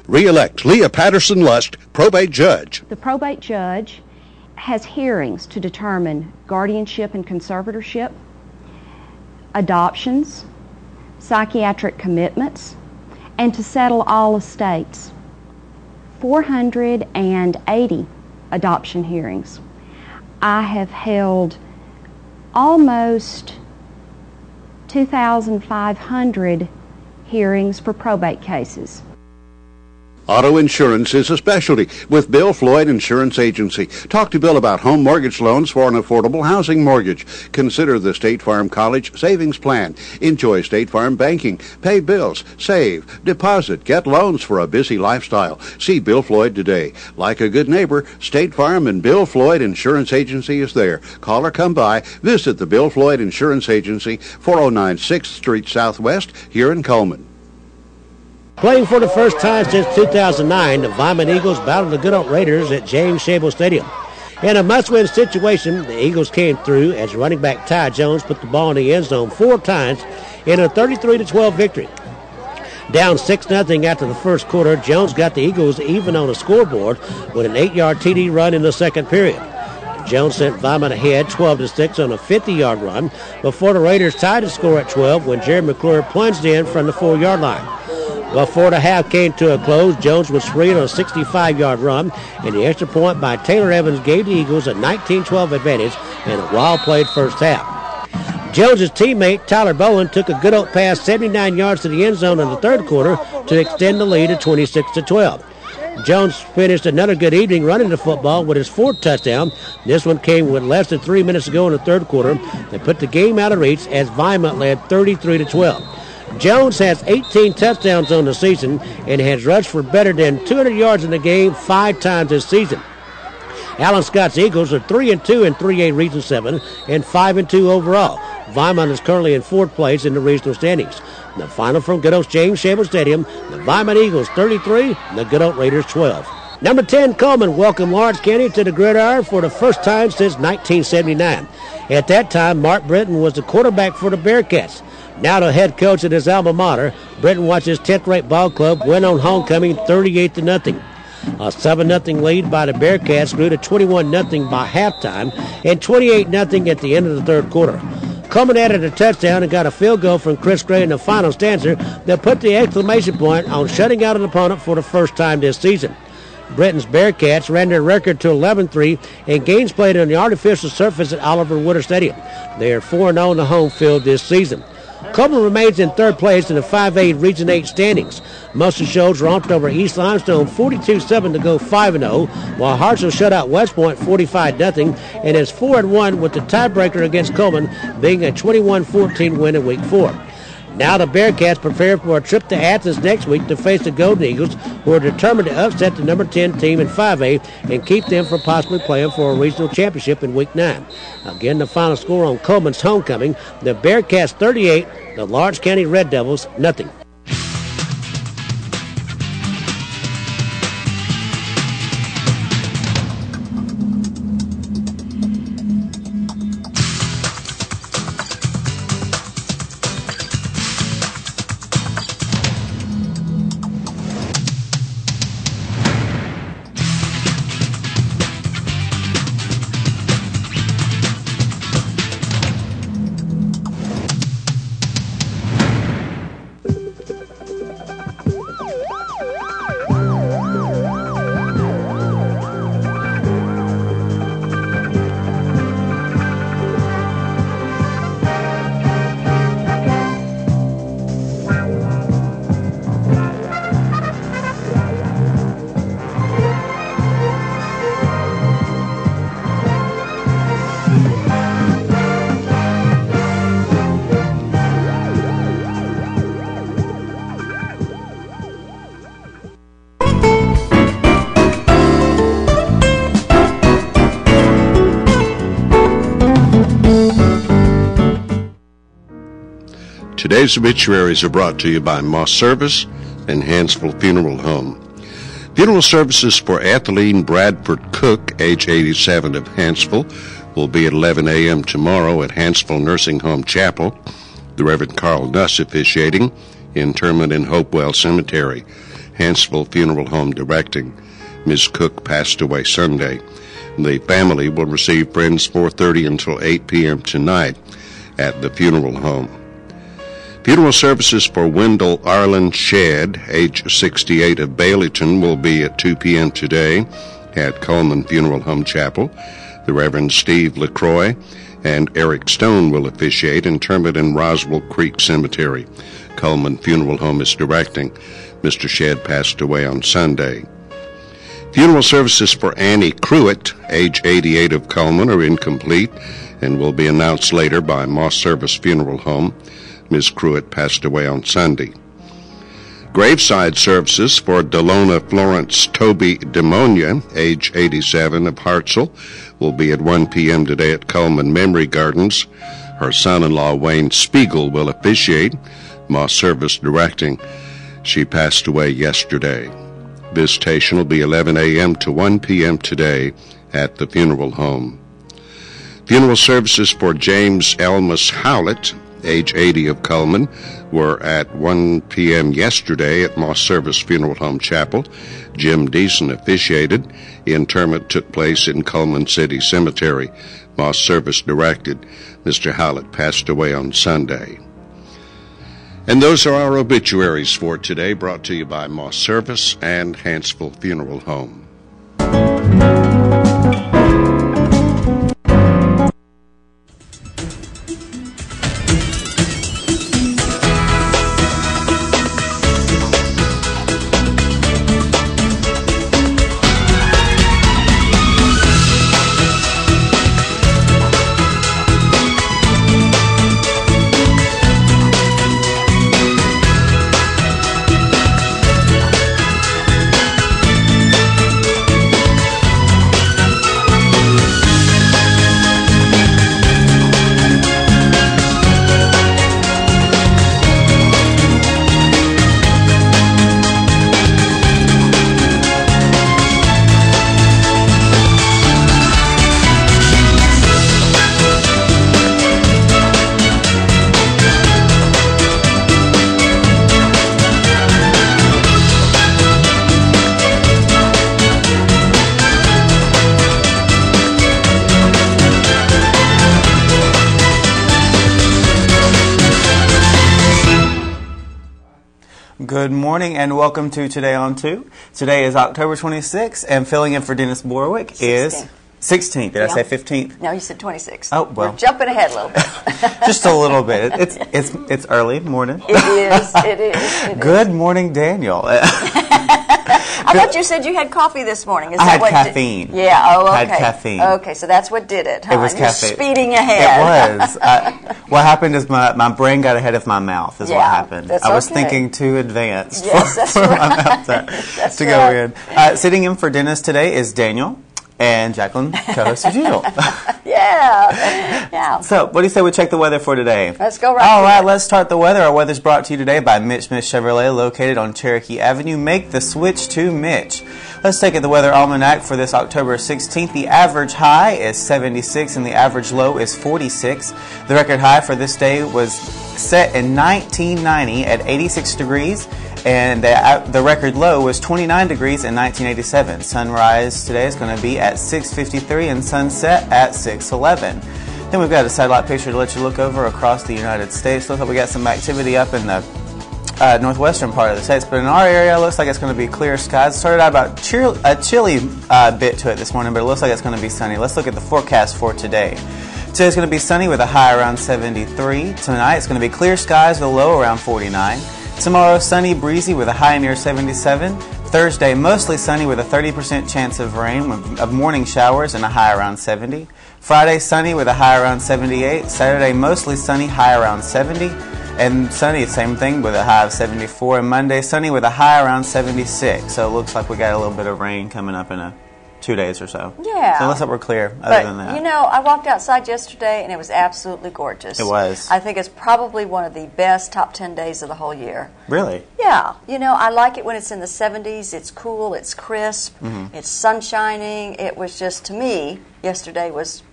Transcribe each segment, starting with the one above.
Re-elect Leah Patterson-Lust, probate judge. The probate judge has hearings to determine guardianship and conservatorship, adoptions, psychiatric commitments, and to settle all estates. 480 adoption hearings. I have held almost 2,500 hearings for probate cases. Auto insurance is a specialty with Bill Floyd Insurance Agency. Talk to Bill about home mortgage loans for an affordable housing mortgage. Consider the State Farm College Savings Plan. Enjoy State Farm banking. Pay bills, save, deposit, get loans for a busy lifestyle. See Bill Floyd today. Like a good neighbor, State Farm and Bill Floyd Insurance Agency is there. Call or come by. Visit the Bill Floyd Insurance Agency, 409 6th Street Southwest, here in Coleman. Playing for the first time since 2009, the Vyman Eagles battled the Good Old Raiders at James Shable Stadium. In a must-win situation, the Eagles came through as running back Ty Jones put the ball in the end zone 4 times in a 33-12 victory. Down 6-0 after the first quarter, Jones got the Eagles even on the scoreboard with an 8-yard TD run in the second period. Jones sent Vyman ahead 12-6 on a 50-yard run before the Raiders tied the score at 12 when Jerry McClure plunged in from the 4-yard line. Before the half came to a close, Jones was freed on a 65-yard run, and the extra point by Taylor Evans gave the Eagles a 19-12 advantage in a well-played first half. Jones's teammate Tyler Bowen took a good old pass 79 yards to the end zone in the third quarter to extend the lead to 26-12. Jones finished another good evening running the football with his 4th touchdown. This one came with less than 3 minutes to go in the third quarter and put the game out of reach as Vyman led 33-12. Jones has 18 touchdowns on the season and has rushed for better than 200 yards in the game 5 times this season. Alan Scott's Eagles are 3-2 in 3A Region 7 and 5-2 overall. Vyman is currently in 4th place in the regional standings. The final from good old James Shable Stadium, the Vyman Eagles 33 and the good old Raiders 12. Number 10, Coleman welcomed Lawrence County to the gridiron for the first time since 1979. At that time, Mark Britton was the quarterback for the Bearcats. Now the head coach at his alma mater, Britton watched his 10th-rate ball club win on homecoming 38-0. A 7-0 lead by the Bearcats grew to 21-0 by halftime and 28-0 at the end of the third quarter. Coleman added a touchdown and got a field goal from Chris Gray in the final stanza that put the exclamation point on shutting out an opponent for the first time this season. Britton's Bearcats ran their record to 11-3 and games played on the artificial surface at Oliver Woodard Stadium. They are 4-0 in the home field this season. Coleman remains in 3rd place in the 5A Region 8 standings. Muscle Shoals romped over East Limestone 42-7 to go 5-0, while Hartsville shut out West Point 45-0 and is 4-1 with the tiebreaker against Coleman being a 21-14 win in Week 4. Now the Bearcats prepare for a trip to Athens next week to face the Golden Eagles, who are determined to upset the number 10 team in 5A and keep them from possibly playing for a regional championship in Week 9. Again, the final score on Coleman's homecoming, the Bearcats 38, the Lawrence County Red Devils 0. Today's obituaries are brought to you by Moss Service and Hansville Funeral Home. Funeral services for Ethelene Bradford Cook, age 87, of Hansville, will be at 11 a.m. tomorrow at Hansville Nursing Home Chapel. The Reverend Carl Nuss officiating. Interment in Hopewell Cemetery. Hanceville Funeral Home directing. Ms. Cook passed away Sunday. The family will receive friends 4:30 until 8 p.m. tonight at the funeral home. Funeral services for Wendell Arlen Shedd, age 68, of Baileyton, will be at 2 p.m. today at Coleman Funeral Home Chapel. The Reverend Steve LaCroix and Eric Stone will officiate interment in Roswell Creek Cemetery. Coleman Funeral Home is directing. Mr. Shedd passed away on Sunday. Funeral services for Annie Cruitt, age 88, of Coleman, are incomplete and will be announced later by Moss Service Funeral Home. Ms. Cruitt passed away on Sunday. Graveside services for Delona Florence Toby Demonia, age 87, of Hartselle, will be at 1 p.m. today at Coleman Memory Gardens. Her son-in-law, Wayne Spiegel, will officiate, Moss Service directing. She passed away yesterday. Visitation will be 11 a.m. to 1 p.m. today at the funeral home. Funeral services for James Elmas Howlett, age 80, of Coleman, were at 1 p.m. yesterday at Moss Service Funeral Home Chapel. Jim Deason officiated. Interment took place in Coleman City Cemetery. Moss Service directed. Mr. Howlett passed away on Sunday. And those are our obituaries for today, brought to you by Moss Service and Hanceville Funeral Home. Good morning and welcome to Today on 2. Today is October 26th and filling in for Dennis Borwick is 16th. Did I say 15th? No, you said 26th. Oh, well. We're jumping ahead a little bit. Just a little bit. It's early morning. It is. Good morning, Daniel. I thought you said you had coffee this morning. Is I that had what caffeine. Yeah, oh, okay. I had caffeine. Okay, so that's what did it, huh? It was You're caffeine. Speeding ahead. It was. What happened is my brain got ahead of my mouth is what happened. That's I was okay. thinking too advanced Yes, for that's my right. mouth to go in. Sitting in for Dennis today is Daniel and Jacqueline, co-host as usual. Yeah. So, what do you say we check the weather for today? Let's go right All right, to it. let's start the weather. Our weather's brought to you today by Mitch Smith Chevrolet, located on Cherokee Avenue. Make the switch to Mitch. Let's take the weather almanac for this October 16th. The average high is 76 and the average low is 46. The record high for this day was set in 1990 at 86 degrees. And the record low was 29 degrees in 1987. Sunrise today is going to be at 6:53 and sunset at 6:11. Then we've got a satellite picture to let you look over across the United States. Looks like we got some activity up in the northwestern part of the states, but in our area, it looks like it's going to be clear skies. It started out about a chilly bit to it this morning, but it looks like it's going to be sunny. Let's look at the forecast for today. Today's going to be sunny with a high around 73. Tonight it's going to be clear skies with a low around 49. Tomorrow, sunny, breezy with a high near 77. Thursday, mostly sunny with a 30% chance of rain, of morning showers and a high around 70. Friday, sunny with a high around 78. Saturday, mostly sunny, high around 70. And sunny, same thing with a high of 74. And Monday, sunny with a high around 76. So it looks like we got a little bit of rain coming up in 2 days or so. Yeah. So let's hope we're clear other than that. You know, I walked outside yesterday and it was absolutely gorgeous. It was. I think it's probably one of the best top 10 days of the whole year. Really? Yeah. You know, I like it when it's in the 70s. It's cool. It's crisp. Mm-hmm. It's sun shining. It was just, to me, yesterday was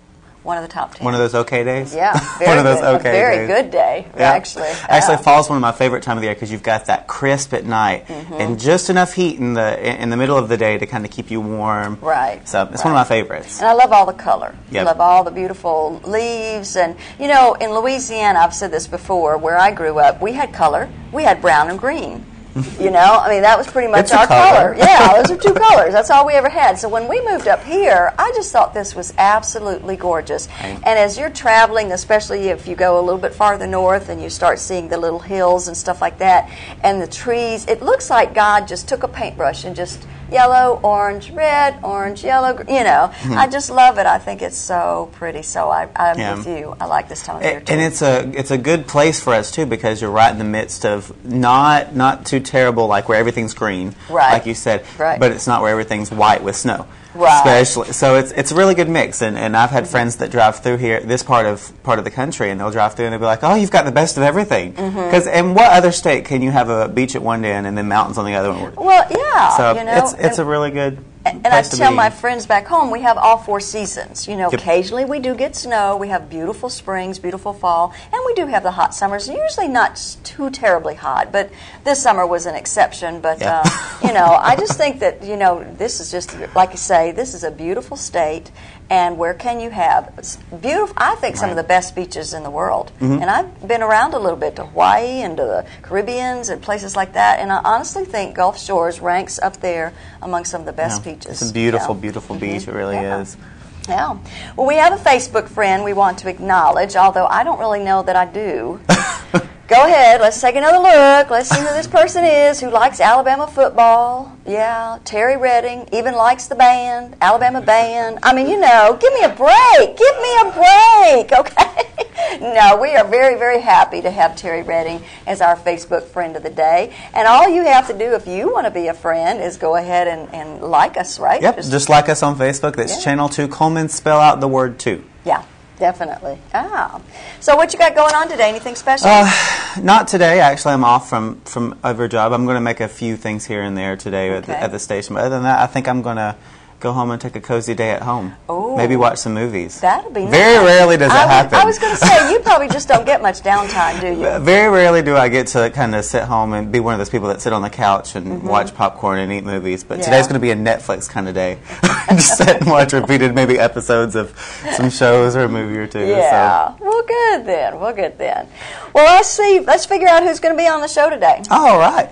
one of the top 10. One of those okay days? Yeah, very one of those good. okay A very days. good day, Yeah. actually. Actually, fall's one of my favorite time of the year because you've got that crisp at night and just enough heat in the middle of the day to kind of keep you warm. Right. So it's one of my favorites. And I love all the color. Yep. I love all the beautiful leaves. And, you know, in Louisiana, I've said this before, where I grew up, we had color. We had brown and green. You know, I mean, that was pretty much It's a our color. color. Yeah, those are two colors. That's all we ever had. So when we moved up here, I just thought this was absolutely gorgeous. Right. And as you're traveling, especially if you go a little bit farther north and you start seeing the little hills and stuff like that, and the trees, it looks like God just took a paintbrush and just yellow, orange, red, orange, yellow, you know. I just love it. I think it's so pretty. So I'm with you. I like this time of year too. And it's a good place for us too because you're right in the midst of not too terrible like where everything's green, right, like you said, right, but it's not where everything's white with snow. Right. Especially, so it's a really good mix, and I've had friends that drive through here, this part of the country, and they'll drive through and they'll be like, "Oh, you've got the best of everything." Because in what other state can you have a beach at one end and then mountains on the other one? Well, yeah, So you know, it's a really good. And I place to tell be. my friends back home, we have all 4 seasons. You know, Yep. occasionally we do get snow. We have beautiful springs, beautiful fall, and we do have the hot summers. Usually not too terribly hot, but this summer was an exception. But Yeah. you know, I just think that this is just like you say. This is a beautiful state, and where can you have beautiful? I think some of the best beaches in the world. And I've been around a little bit to Hawaii and to the Caribbeans and places like that. And I honestly think Gulf Shores ranks up there among some of the best beaches. It's a beautiful, Yeah. beautiful beach. It really Yeah. is. Yeah. Well, we have a Facebook friend we want to acknowledge, although I don't really know that I do. Go ahead. Let's take another look. Let's see who this person is who likes Alabama football. Yeah, Terry Redding even likes the band, Alabama band. I mean, give me a break. Give me a break, okay? No, we are very, very happy to have Terry Redding as our Facebook friend of the day. And all you have to do if you want to be a friend is go ahead and like us, right? Yep, just like us on Facebook. That's Channel 2 Coleman. Spell out the word 2. Yeah. Definitely. So what you got going on today? Anything special? Not today. Actually, I'm off from over job. I'm going to make a few things here and there today at the station. But other than that, I think I'm going to go home and take a cozy day at home. Oh. Maybe watch some movies. That'll be nice. Very rarely does that happen. I was going to say, you probably just don't get much downtime, do you? Very rarely do I get to kind of sit home and be one of those people that sit on the couch and watch popcorn and eat movies. But today's going to be a Netflix kind of day. Just sit and watch repeated maybe episodes of some shows or a movie or two. Yeah. So. Well, good then. Well, let's see. Let's figure out who's going to be on the show today. All right.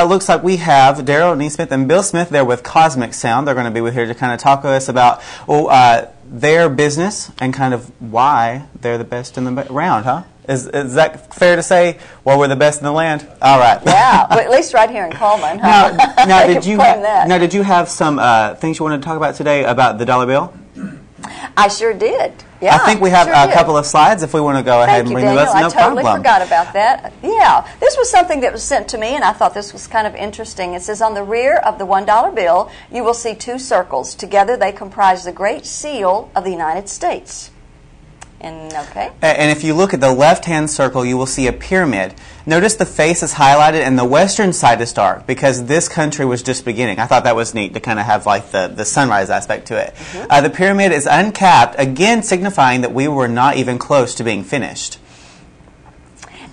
Looks like we have Daryl Neesmith and Bill Smith there with Kozmic Sound. They're going to be here to kind of talk to us about their business and kind of why they're the best in the round, huh? Is that fair to say? Well, we're the best in the land. All right. Yeah, well, at least right here in Coleman. Huh? Now, did you have some things you wanted to talk about today about the dollar bill? I sure did. Yeah, I think we have a couple of slides if we want to go ahead and bring Daniel. those. No I totally problem. forgot about that. Yeah, this was something that was sent to me, and I thought this was kind of interesting. It says, on the rear of the $1 bill, you will see 2 circles. Together, they comprise the Great Seal of the United States. And if you look at the left-hand circle, you will see a pyramid. Notice the face is highlighted and the western side is dark because this country was just beginning. I thought that was neat to kind of have like the sunrise aspect to it. The pyramid is uncapped, again signifying that we were not even close to being finished.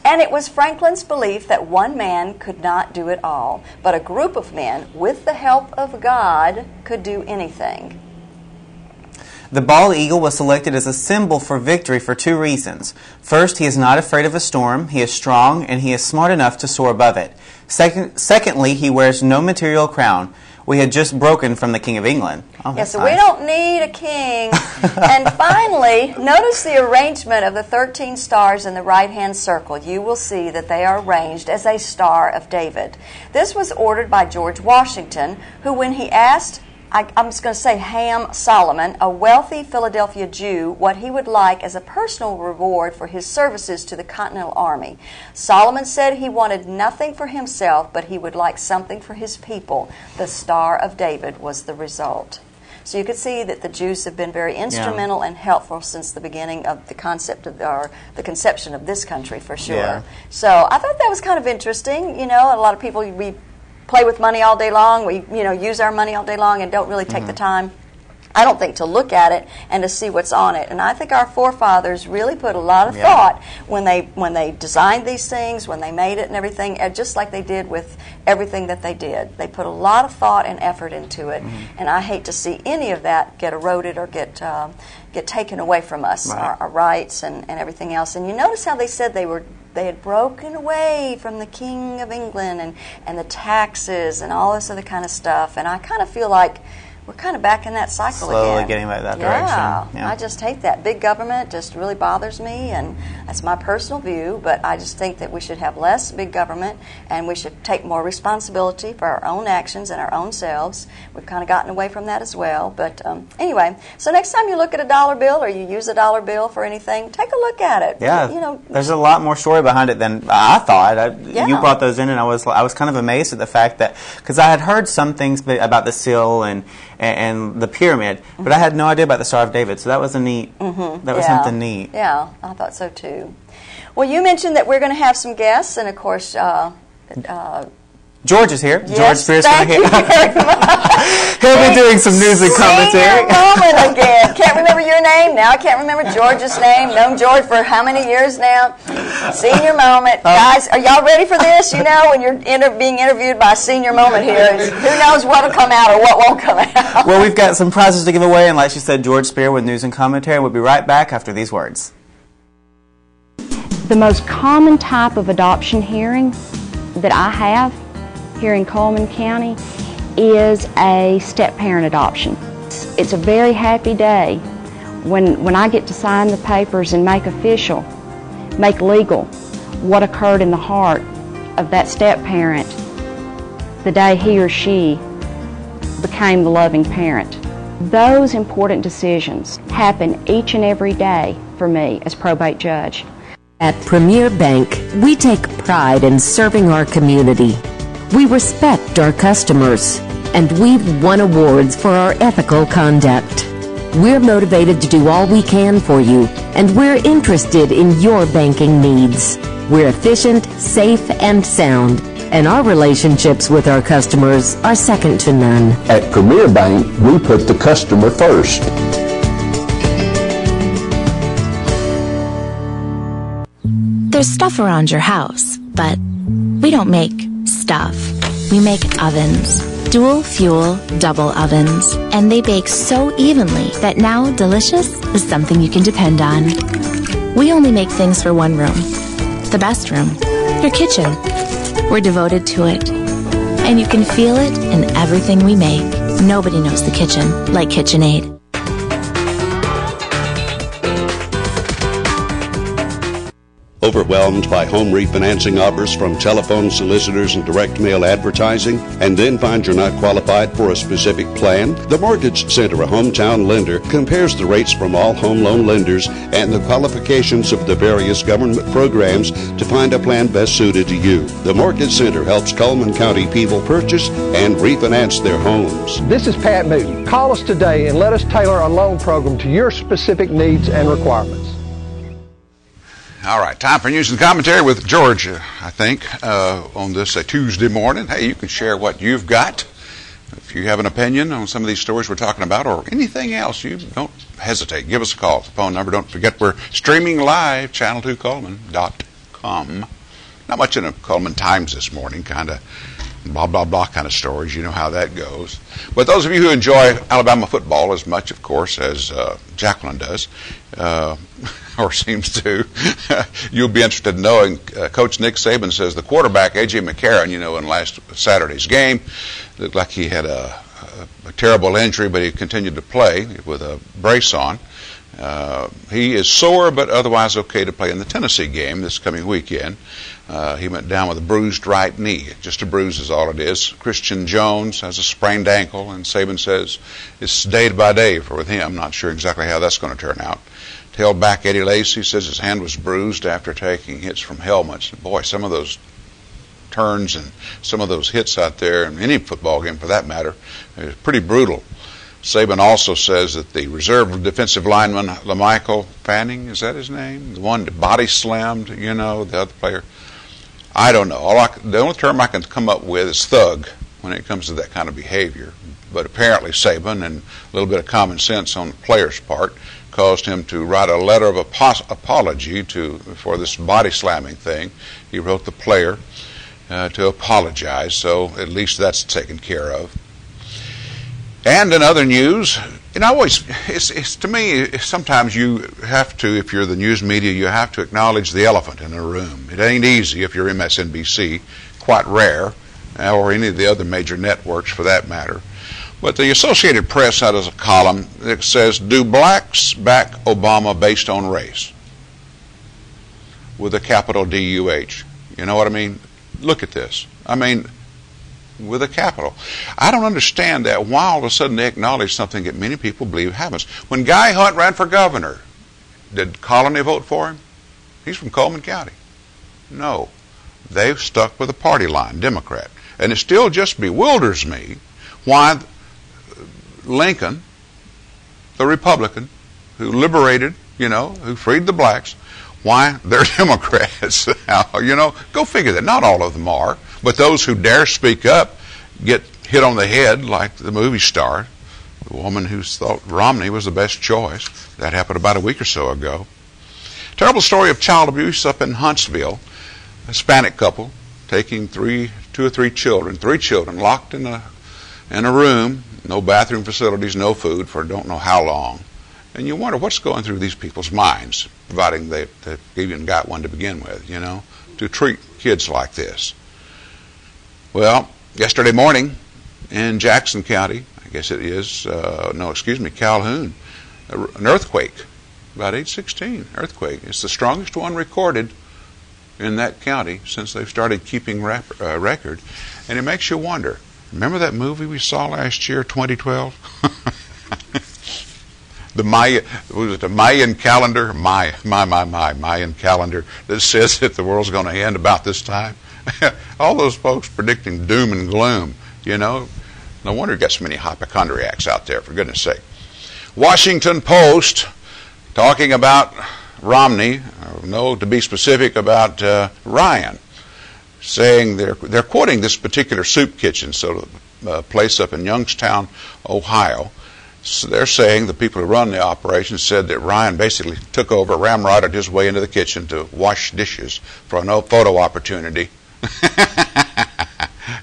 And it was Franklin's belief that one man could not do it all, but a group of men, with the help of God, could do anything. The bald eagle was selected as a symbol for victory for 2 reasons. First, he is not afraid of a storm, he is strong, and he is smart enough to soar above it. Secondly, he wears no material crown. We had just broken from the King of England. Oh, so nice. we don't need a king. And finally, notice the arrangement of the 13 stars in the right-hand circle. You will see that they are arranged as a Star of David. This was ordered by George Washington, who, when he asked, I'm just going to say Ham Solomon, a wealthy Philadelphia Jew, what he would like as a personal reward for his services to the Continental Army. Solomon said he wanted nothing for himself, but he would like something for his people. The Star of David was the result. So you could see that the Jews have been very instrumental and helpful since the beginning of the concept of the conception of this country, for sure. Yeah. So I thought that was kind of interesting. A lot of people, we play with money all day long. We, use our money all day long and don't really take the time I don't think to look at it and to see what's on it. And I think our forefathers really put a lot of thought when they designed these things, when they made it and everything, just like they did with everything that they did. They put a lot of thought and effort into it, and I hate to see any of that get eroded or get taken away from us, our rights and everything else. And you notice how they said they had broken away from the King of England and the taxes and all this other kind of stuff. And I kind of feel like we're kind of back in that cycle again. Slowly getting back that direction. Yeah. I just hate that. Big government just really bothers me, and that's my personal view, but I just think that we should have less big government, and we should take more responsibility for our own actions and our own selves. We've kind of gotten away from that as well. But anyway, so next time you look at a dollar bill or you use a dollar bill for anything, take a look at it. Yeah, you know, there's a lot more story behind it than I thought. You brought those in, and I was kind of amazed at the fact that, because I had heard some things about the seal and the pyramid, but I had no idea about the Star of David, so that was a neat, that was something neat. Yeah, I thought so too. Well, you mentioned that we're going to have some guests, and of course, George is here. Yes, George Spears thank you very much. He'll be doing some music commentary. Senior moment again. Can't remember your name. Now I can't remember George's name. Known George for how many years now? Senior moment. Guys, are y'all ready for this? You know, when you're being interviewed by a senior moment here, who knows what will come out or what won't come out. Well, we've got some prizes to give away, and like she said, George Spear with news and commentary. We'll be right back after these words. The most common type of adoption hearing that I have here in Coleman County is a step-parent adoption. It's a very happy day when I get to sign the papers and make official, make legal what occurred in the heart of that step-parent the day he or she became the loving parent. Those important decisions happen each and every day for me as probate judge. At Premier Bank, we take pride in serving our community. We respect our customers, and we've won awards for our ethical conduct. We're motivated to do all we can for you, and we're interested in your banking needs. We're efficient, safe, and sound, and our relationships with our customers are second to none. At Premier Bank, we put the customer first. There's stuff around your house, but we don't make stuff. We make ovens. Dual fuel, double ovens. And they bake so evenly that now delicious is something you can depend on. We only make things for one room. The best room. Your kitchen. We're devoted to it. And you can feel it in everything we make. Nobody knows the kitchen like KitchenAid. Overwhelmed by home refinancing offers from telephone solicitors and direct mail advertising, and then find you're not qualified for a specific plan? The Mortgage Center, a hometown lender, compares the rates from all home loan lenders and the qualifications of the various government programs to find a plan best suited to you. The Mortgage Center helps Coleman County people purchase and refinance their homes. This is Pat Newton. Call us today and let us tailor a loan program to your specific needs and requirements. All right, time for news and commentary with George, I think, on this Tuesday morning. Hey, you can share what you've got. If you have an opinion on some of these stories we're talking about or anything else, you don't hesitate. Give us a call. The phone number, don't forget, we're streaming live, channel2coleman.com. Not much in the Coleman Times this morning, kind of blah, blah, blah kind of stories. You know how that goes. But those of you who enjoy Alabama football as much, of course, as Jacqueline does, or seems to, you'll be interested in knowing Coach Nick Saban says the quarterback, A.J. McCarron, you know, in last Saturday's game, looked like he had a terrible injury, but he continued to play with a brace on. He is sore, but otherwise okay to play in the Tennessee game this coming weekend. He went down with a bruised right knee. Just a bruise is all it is. Christian Jones has a sprained ankle, and Saban says it's day by day with him. Not sure exactly how that's going to turn out. Tailback Eddie Lacy says his hand was bruised after taking hits from helmets. Boy, some of those turns and some of those hits out there, in any football game for that matter, is pretty brutal. Saban also says that the reserve defensive lineman, LaMichael Fanning, is that his name? The one that body slammed, you know, the other player. I don't know. The only term I can come up with is thug when it comes to that kind of behavior. But apparently Saban and a little bit of common sense on the player's part caused him to write a letter of apology for this body slamming thing. He wrote the player to apologize, so at least that's taken care of. And in other news, it's to me, sometimes you have to, if you're the news media, you have to acknowledge the elephant in the room. It ain't easy if you're MSNBC, quite rare, or any of the other major networks for that matter. But the Associated Press has a column that says, "Do blacks back Obama based on race?" With a capital D-U-H. You know what I mean? Look at this. I mean, with a capital. I don't understand that. Why all of a sudden they acknowledge something that many people believe happens. When Guy Hunt ran for governor, did Colony vote for him? He's from Coleman County. No. They've stuck with the party line, Democrat. And it still just bewilders me why Lincoln, the Republican, who liberated, who freed the blacks, why they're Democrats. Go figure that. Not all of them are, but those who dare speak up get hit on the head like the movie star, the woman who thought Romney was the best choice. That happened about a week or so ago. Terrible story of child abuse up in Huntsville. A Hispanic couple taking three children locked in a room, no bathroom facilities, no food for don't know how long. And you wonder what's going through these people's minds, providing they've even got one to begin with, to treat kids like this. Well, yesterday morning in Jackson County, I guess it is, Calhoun, an earthquake, about 8:16 earthquake. It's the strongest one recorded in that county since they've started keeping record. And it makes you wonder, remember that movie we saw last year, 2012? The Mayan calendar, Mayan calendar that says that the world's going to end about this time. All those folks predicting doom and gloom, No wonder you got so many hypochondriacs out there, for goodness sake. Washington Post talking about Romney, to be specific, about Ryan, saying they're quoting this particular soup kitchen, place up in Youngstown, Ohio. So they're saying the people who run the operation said that Ryan basically took over, ramrodded his way into the kitchen to wash dishes for a photo opportunity.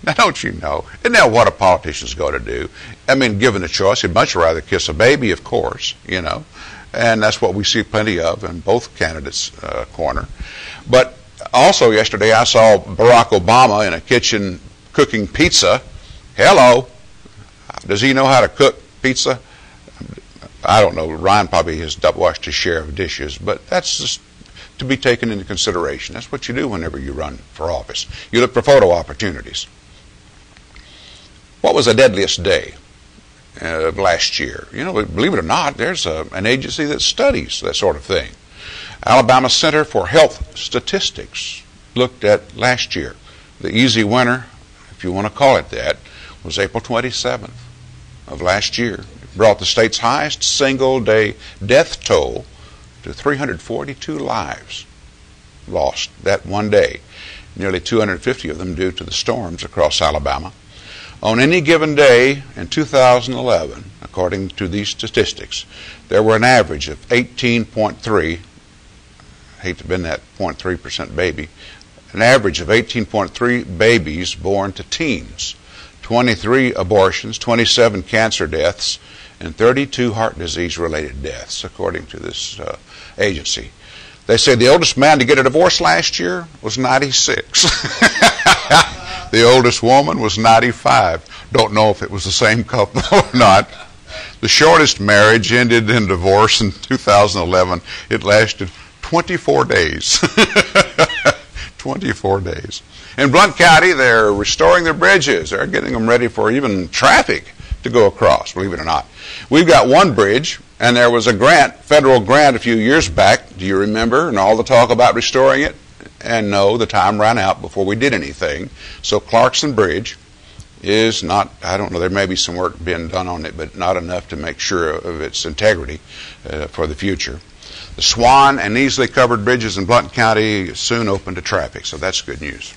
Now, don't you know? Isn't that what a politician's going to do? I mean, given a choice, he'd much rather kiss a baby, of course, And that's what we see plenty of in both candidates' corner. But also yesterday I saw Barack Obama in a kitchen cooking pizza. Hello. Does he know how to cook pizza? I don't know. Ryan probably has washed his share of dishes, but that's just to be taken into consideration. That's what you do whenever you run for office. You look for photo opportunities. What was the deadliest day of last year? Believe it or not, there's an agency that studies that sort of thing. Alabama Center for Health Statistics looked at last year. The easy winner, if you want to call it that, was April 27th of last year. It brought the state's highest single-day death toll to 342 lives lost that one day, nearly 250 of them due to the storms across Alabama. On any given day in 2011, according to these statistics, there were an average of 18.3, I hate to bend that 0.3% baby, an average of 18.3 babies born to teens, 23 abortions, 27 cancer deaths, and 32 heart disease-related deaths, according to this agency. They say the oldest man to get a divorce last year was 96. The oldest woman was 95. Don't know if it was the same couple or not. The shortest marriage ended in divorce in 2011. It lasted 24 days. 24 days. In Blount County, they're restoring their bridges. They're getting them ready for even traffic to go across, believe it or not. We've got one bridge, and there was a grant, federal grant a few years back, do you remember, and all the talk about restoring it? And no, the time ran out before we did anything. So Clarkson Bridge is not, I don't know, there may be some work being done on it, but not enough to make sure of its integrity for the future. The Swan and easily covered bridges in Blount County soon open to traffic, so that's good news.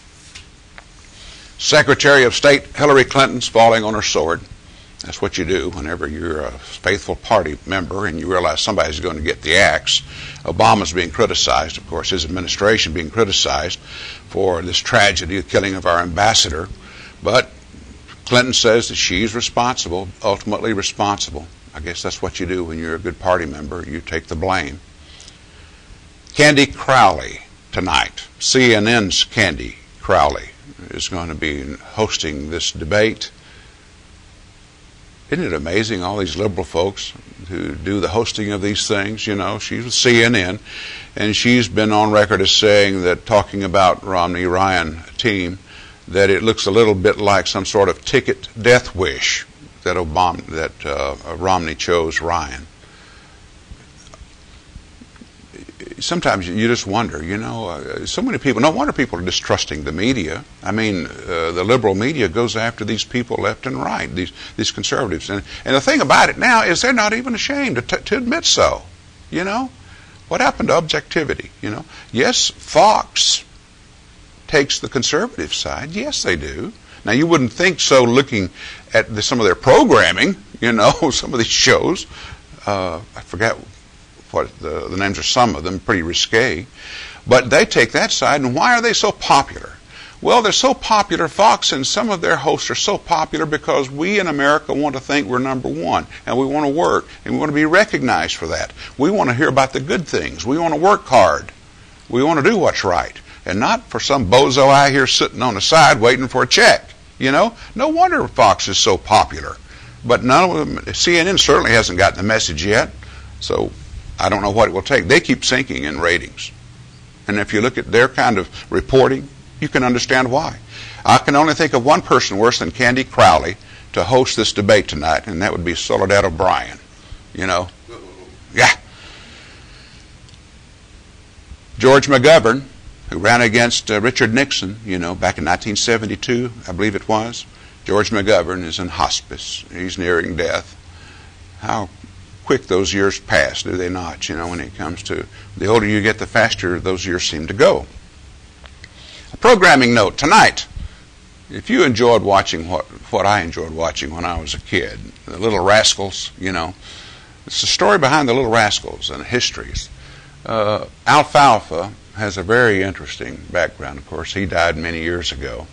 Secretary of State Hillary Clinton's falling on her sword. That's what you do whenever you're a faithful party member and you realize somebody's going to get the axe. Obama's being criticized, of course, his administration being criticized for this tragedy, the killing of our ambassador. But Clinton says that she's responsible, ultimately responsible. I guess that's what you do when you're a good party member. You take the blame. Candy Crowley tonight, CNN's Candy Crowley, is going to be hosting this debate. Isn't it amazing, all these liberal folks who do the hosting of these things? You know, she's with CNN, and she's been on record as saying that, talking about Romney-Ryan team, that it looks a little bit like some sort of ticket death wish that Romney chose Ryan. Sometimes you just wonder, you know, so many people, no wonder people are distrusting the media. I mean, the liberal media goes after these people left and right, these conservatives. And the thing about it now is they're not even ashamed to admit so, you know. What happened to objectivity, you know? Yes, Fox takes the conservative side. Yes, they do. Now, you wouldn't think so looking at some of their programming, you know, some of these shows. I forget what the names are, some of them, pretty risque. But they take that side, and why are they so popular? Well, they're so popular, Fox and some of their hosts are so popular because we in America want to think we're number one, and we want to work, and we want to be recognized for that. We want to hear about the good things. We want to work hard. We want to do what's right, and not for some bozo out here sitting on the side waiting for a check, you know? No wonder Fox is so popular. But none of them, CNN certainly hasn't gotten the message yet, so I don't know what it will take. They keep sinking in ratings. And if you look at their kind of reporting, you can understand why. I can only think of one person worse than Candy Crowley to host this debate tonight, and that would be Soledad O'Brien. You know? Yeah. George McGovern, who ran against Richard Nixon, you know, back in 1972, I believe it was. George McGovern is in hospice. He's nearing death. How quick those years pass, do they not? You know, when it comes to the older you get, the faster those years seem to go. A programming note tonight. If you enjoyed watching what I enjoyed watching when I was a kid, the Little Rascals, you know, it's the story behind the Little Rascals and the histories. Alfalfa has a very interesting background. Of course, he died many years ago.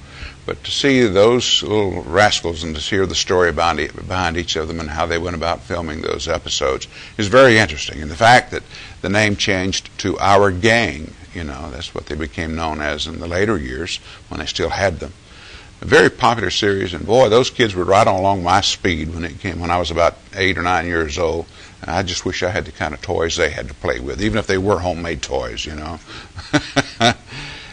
But to see those little rascals and to hear the story behind each of them and how they went about filming those episodes is very interesting. And the fact that the name changed to Our Gang, you know, that's what they became known as in the later years when they still had them. A very popular series, and boy, those kids were right along my speed when I was about 8 or 9 years old. And I just wish I had the kind of toys they had to play with, even if they were homemade toys, you know.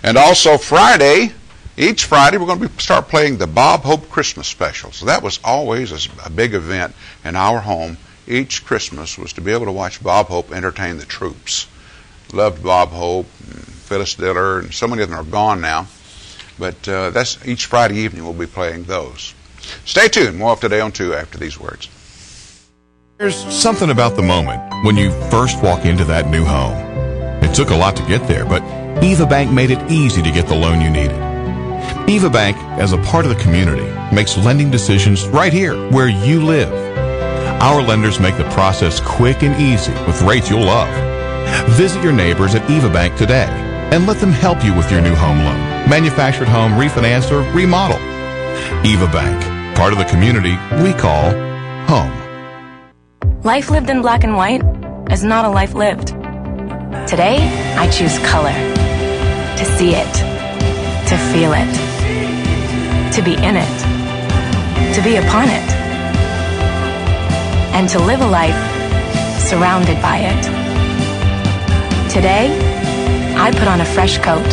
And also Friday, each Friday, we're going to start playing the Bob Hope Christmas special. So that was always a big event in our home. Each Christmas was to be able to watch Bob Hope entertain the troops. Loved Bob Hope, and Phyllis Diller, and so many of them are gone now. But that's each Friday evening we'll be playing those. Stay tuned. More of Today on 2 after these words. There's something about the moment when you first walk into that new home. It took a lot to get there, but Eva Bank made it easy to get the loan you needed. Eva Bank, as a part of the community, makes lending decisions right here where you live. Our lenders make the process quick and easy with rates you'll love. Visit your neighbors at Eva Bank today and let them help you with your new home loan, manufactured home, refinance, or remodel. Eva Bank, part of the community we call home. Life lived in black and white is not a life lived. Today, I choose color. To see it. To feel it. To be in it. To be upon it. And to live a life surrounded by it. Today, I put on a fresh coat.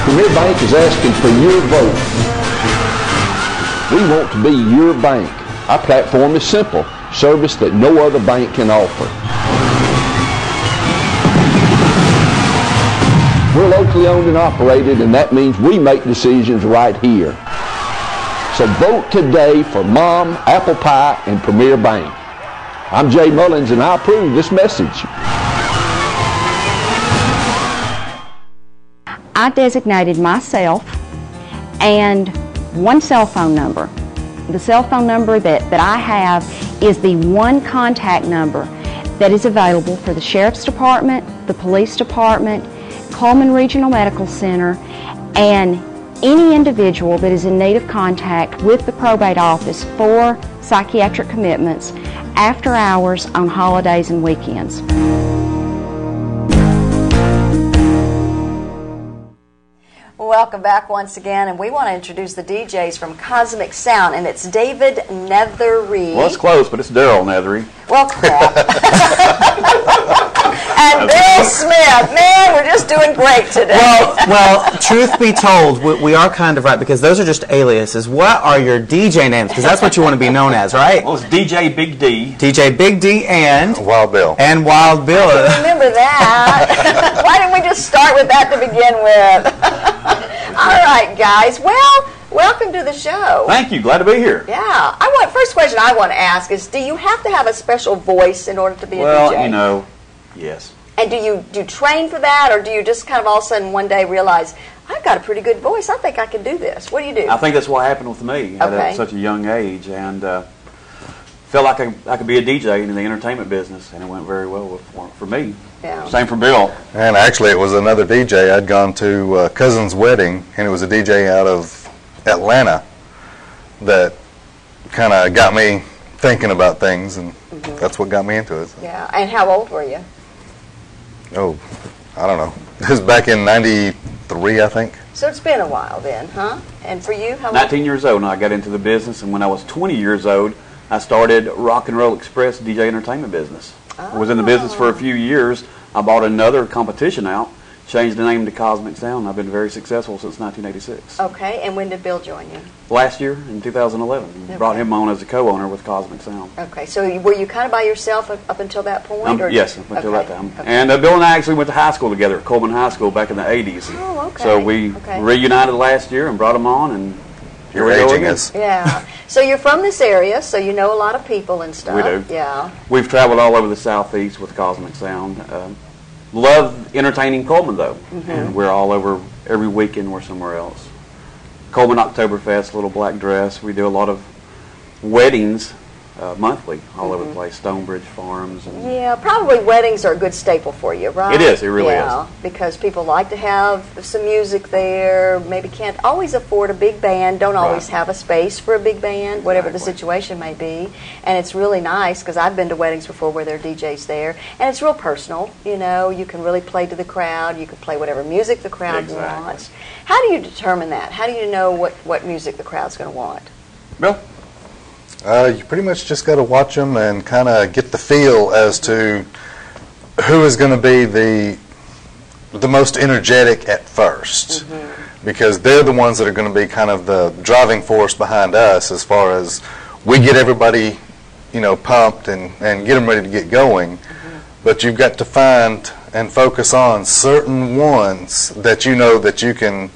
Premier Bank is asking for your vote. We want to be your bank. Our platform is simple, service that no other bank can offer. We're locally owned and operated, and that means we make decisions right here. So vote today for Mom, Apple Pie, and Premier Bank. I'm Jay Mullins, and I approve this message. I designated myself and one cell phone number. The cell phone number that I have is the one contact number that is available for the Sheriff's Department, the Police Department, Coleman Regional Medical Center, and any individual that is in need of contact with the probate office for psychiatric commitments after hours on holidays and weekends. Welcome back once again, and we want to introduce the DJs from Kozmic Sound, and it's David Nethery. Well, it's close, but it's Daryl Nethery. Well, crap. And Bill Smith. Man, we're just doing great today. Well, truth be told, we are kind of right, because those are just aliases. What are your DJ names? Because that's what you want to be known as, right? Well, it's DJ Big D. DJ Big D and Wild Bill. And Wild Bill. I can remember that. Why didn't we just start with that to begin with? All right, guys. Well, welcome to the show. Thank you. Glad to be here. Yeah. First question I want to ask is, do you have to have a special voice in order to be a DJ? Well, you know, yes. And do you train for that, or do you just kind of all of a sudden one day realize, I've got a pretty good voice, I think I can do this? What do you do? I think that's what happened with me at such a young age, and felt like I could be a DJ in the entertainment business, and it went very well for me. Yeah. Same for Bill. And actually it was another DJ. I'd gone to a cousin's wedding, and it was a DJ out of Atlanta that kind of got me thinking about things, and that's what got me into it. So. Yeah. And how old were you? Oh, I don't know. This was back in '93, I think. So it's been a while then, huh? And for you, how old? 19 years old, and I got into the business, and when I was 20 years old, I started Rock and Roll Express DJ entertainment business. I was in the business for a few years. I bought another competition out, changed the name to Kozmic Sound. I've been very successful since 1986. Okay, and when did Bill join you? Last year, in 2011. Okay. Brought him on as a co-owner with Kozmic Sound. Okay, so were you kind of by yourself up until that point? Yes, up until that time. Okay. And Bill and I actually went to high school together at Coleman High School back in the 80s. Oh, okay. So we reunited last year and brought him on, and here we go again. Yeah. So you're from this area, so you know a lot of people and stuff. We do. Yeah. We've traveled all over the Southeast with Kozmic Sound. Love entertaining Coleman, though. And we're all over every weekend. We're somewhere else. Coleman Oktoberfest, Little Black Dress. We do a lot of weddings monthly all over the place. Stonebridge Farms. And yeah, probably weddings are a good staple for you, right? It is. It really is. Because people like to have some music there. Maybe can't always afford a big band. Don't always have a space for a big band, whatever the situation may be. And it's really nice, because I've been to weddings before where there are DJs there, and it's real personal. You know, you can really play to the crowd. You can play whatever music the crowd wants. How do you determine that? How do you know what music the crowd's going to want? Bill? You pretty much just got to watch them and kind of get the feel as to who is going to be the most energetic at first, because they're the ones that are going to be kind of the driving force behind us as far as we get everybody, you know, pumped and get them ready to get going. But you've got to find and focus on certain ones that you know that you can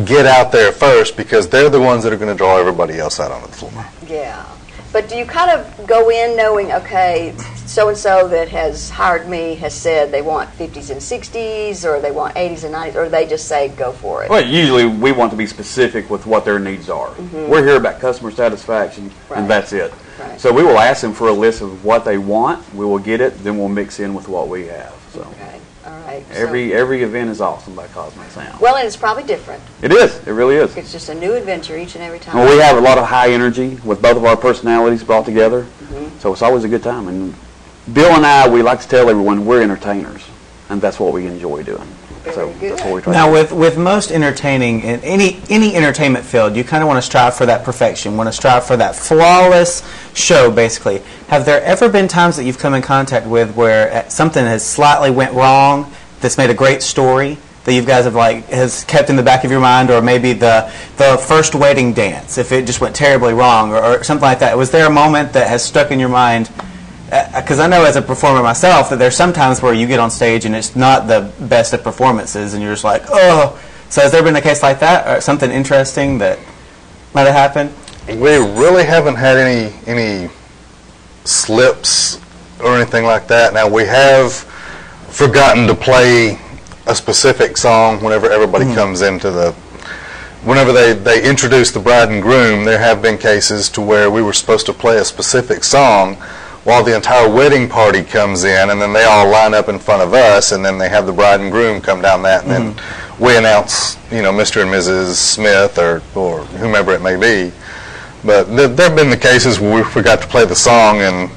get out there first, because they're the ones that are going to draw everybody else out onto the floor. Yeah. But do you kind of go in knowing, okay, so-and-so that has hired me has said they want 50s and 60s, or they want 80s and 90s, or they just say go for it? Well, usually we want to be specific with what their needs are. We're here about customer satisfaction, and that's it. So we will ask them for a list of what they want. We will get it, then we'll mix in with what we have. So. Okay. All right. Every event is awesome by Kozmic Sound. Well, and it's probably different. It is. It really is. It's just a new adventure each and every time. Well, we have a lot of high energy with both of our personalities brought together, so it's always a good time. And Bill and I, we like to tell everyone we're entertainers, and that's what we enjoy doing. So that's what we try now, to do. with most entertaining in any entertainment field, you kind of want to strive for that perfection, want to strive for that flawless show, basically. Have there ever been times that you've come in contact with where something has slightly went wrong that's made a great story that you guys have has kept in the back of your mind, or maybe the first wedding dance, if it just went terribly wrong, or something like that? Was there a moment that has stuck in your mind? Because I know as a performer myself that there's some times where you get on stage and it's not the best of performances, and you're just like, oh. So has there been a case like that, or something interesting that might have happened? We really haven't had any slips or anything like that. Now, we have forgotten to play a specific song whenever everybody comes into the. Whenever they introduce the bride and groom, there have been cases to where we were supposed to play a specific song while the entire wedding party comes in, and then they all line up in front of us, and then they have the bride and groom come down that, and then we announce, Mr. and Mrs. Smith or whomever it may be. But there have been the cases where we forgot to play the song, and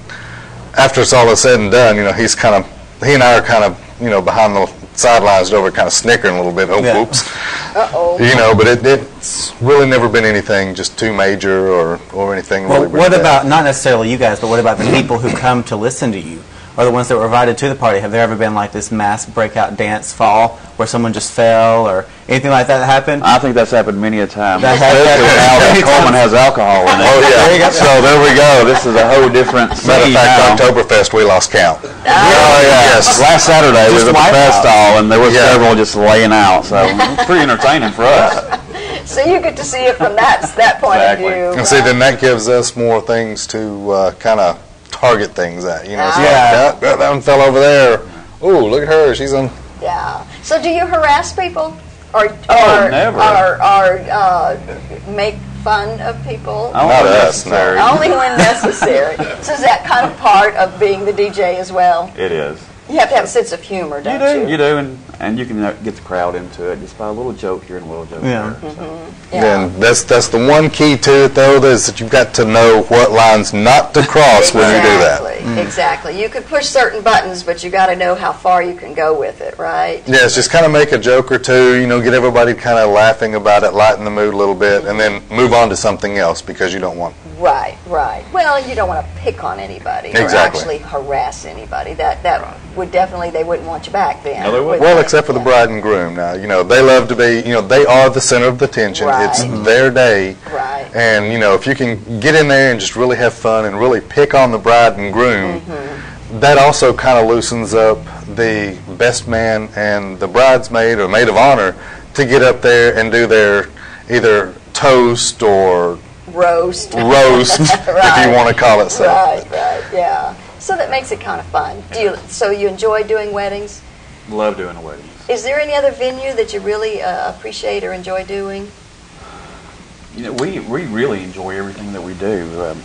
after it's all is said and done, he and I are kind of, behind the sidelines over, kind of snickering a little bit. Whoops. Uh-oh. But it's really never been anything just too major or anything. Well, really what bad. about, not necessarily you guys, but what about the people who come to listen to you, or the ones that were invited to the party? Have there ever been like this mass breakout dance fall where someone just fell or anything like that happened? I think that's happened many a time. That Especially now that Coleman has alcohol in it. Oh, yeah. There you go. So there we go. This is a whole different Matter of scene fact, now. Oktoberfest, we lost count. Oh, yeah. Yes. Last Saturday we Just was at the wipe fest out. hall, and there was several just laying out. So it's pretty entertaining for us. So you get to see it from that point Exactly. of view. And see, then that gives us more things to kind of target things at. So Yeah. that one fell over there. Ooh, look at her. She's on. Yeah. So do you harass people, or never. make fun of people? Oh, Not us, necessary. no. Only when necessary. So is that kind of part of being the DJ as well? It is. You have to have a sense of humor, don't you? You do, and you can get the crowd into it just by a little joke here and a little joke there. So. Then that's the one key to it, though, is that you've got to know what lines not to cross when you do that. Exactly. You could push certain buttons, but you got to know how far you can go with it, right? Yes, just kind of make a joke or two, get everybody kind of laughing about it, lighten the mood a little bit, and then move on to something else because you don't want. Right. Well, you don't want to pick on anybody or Exactly. actually harass anybody. That would definitely, they wouldn't want you back then. No, they wouldn't. Well, except for the bride and groom. Now, they love to be, they are the center of the attention. Right. It's their day. Right. And, if you can get in there and just really have fun and really pick on the bride and groom, that also kind of loosens up the best man and the bridesmaid or maid of honor to get up there and do their either toast or roast, if you want to call it so. Right, yeah. So that makes it kind of fun. So you enjoy doing weddings? Love doing the weddings. Is there any other venue that you really appreciate or enjoy doing? We really enjoy everything that we do.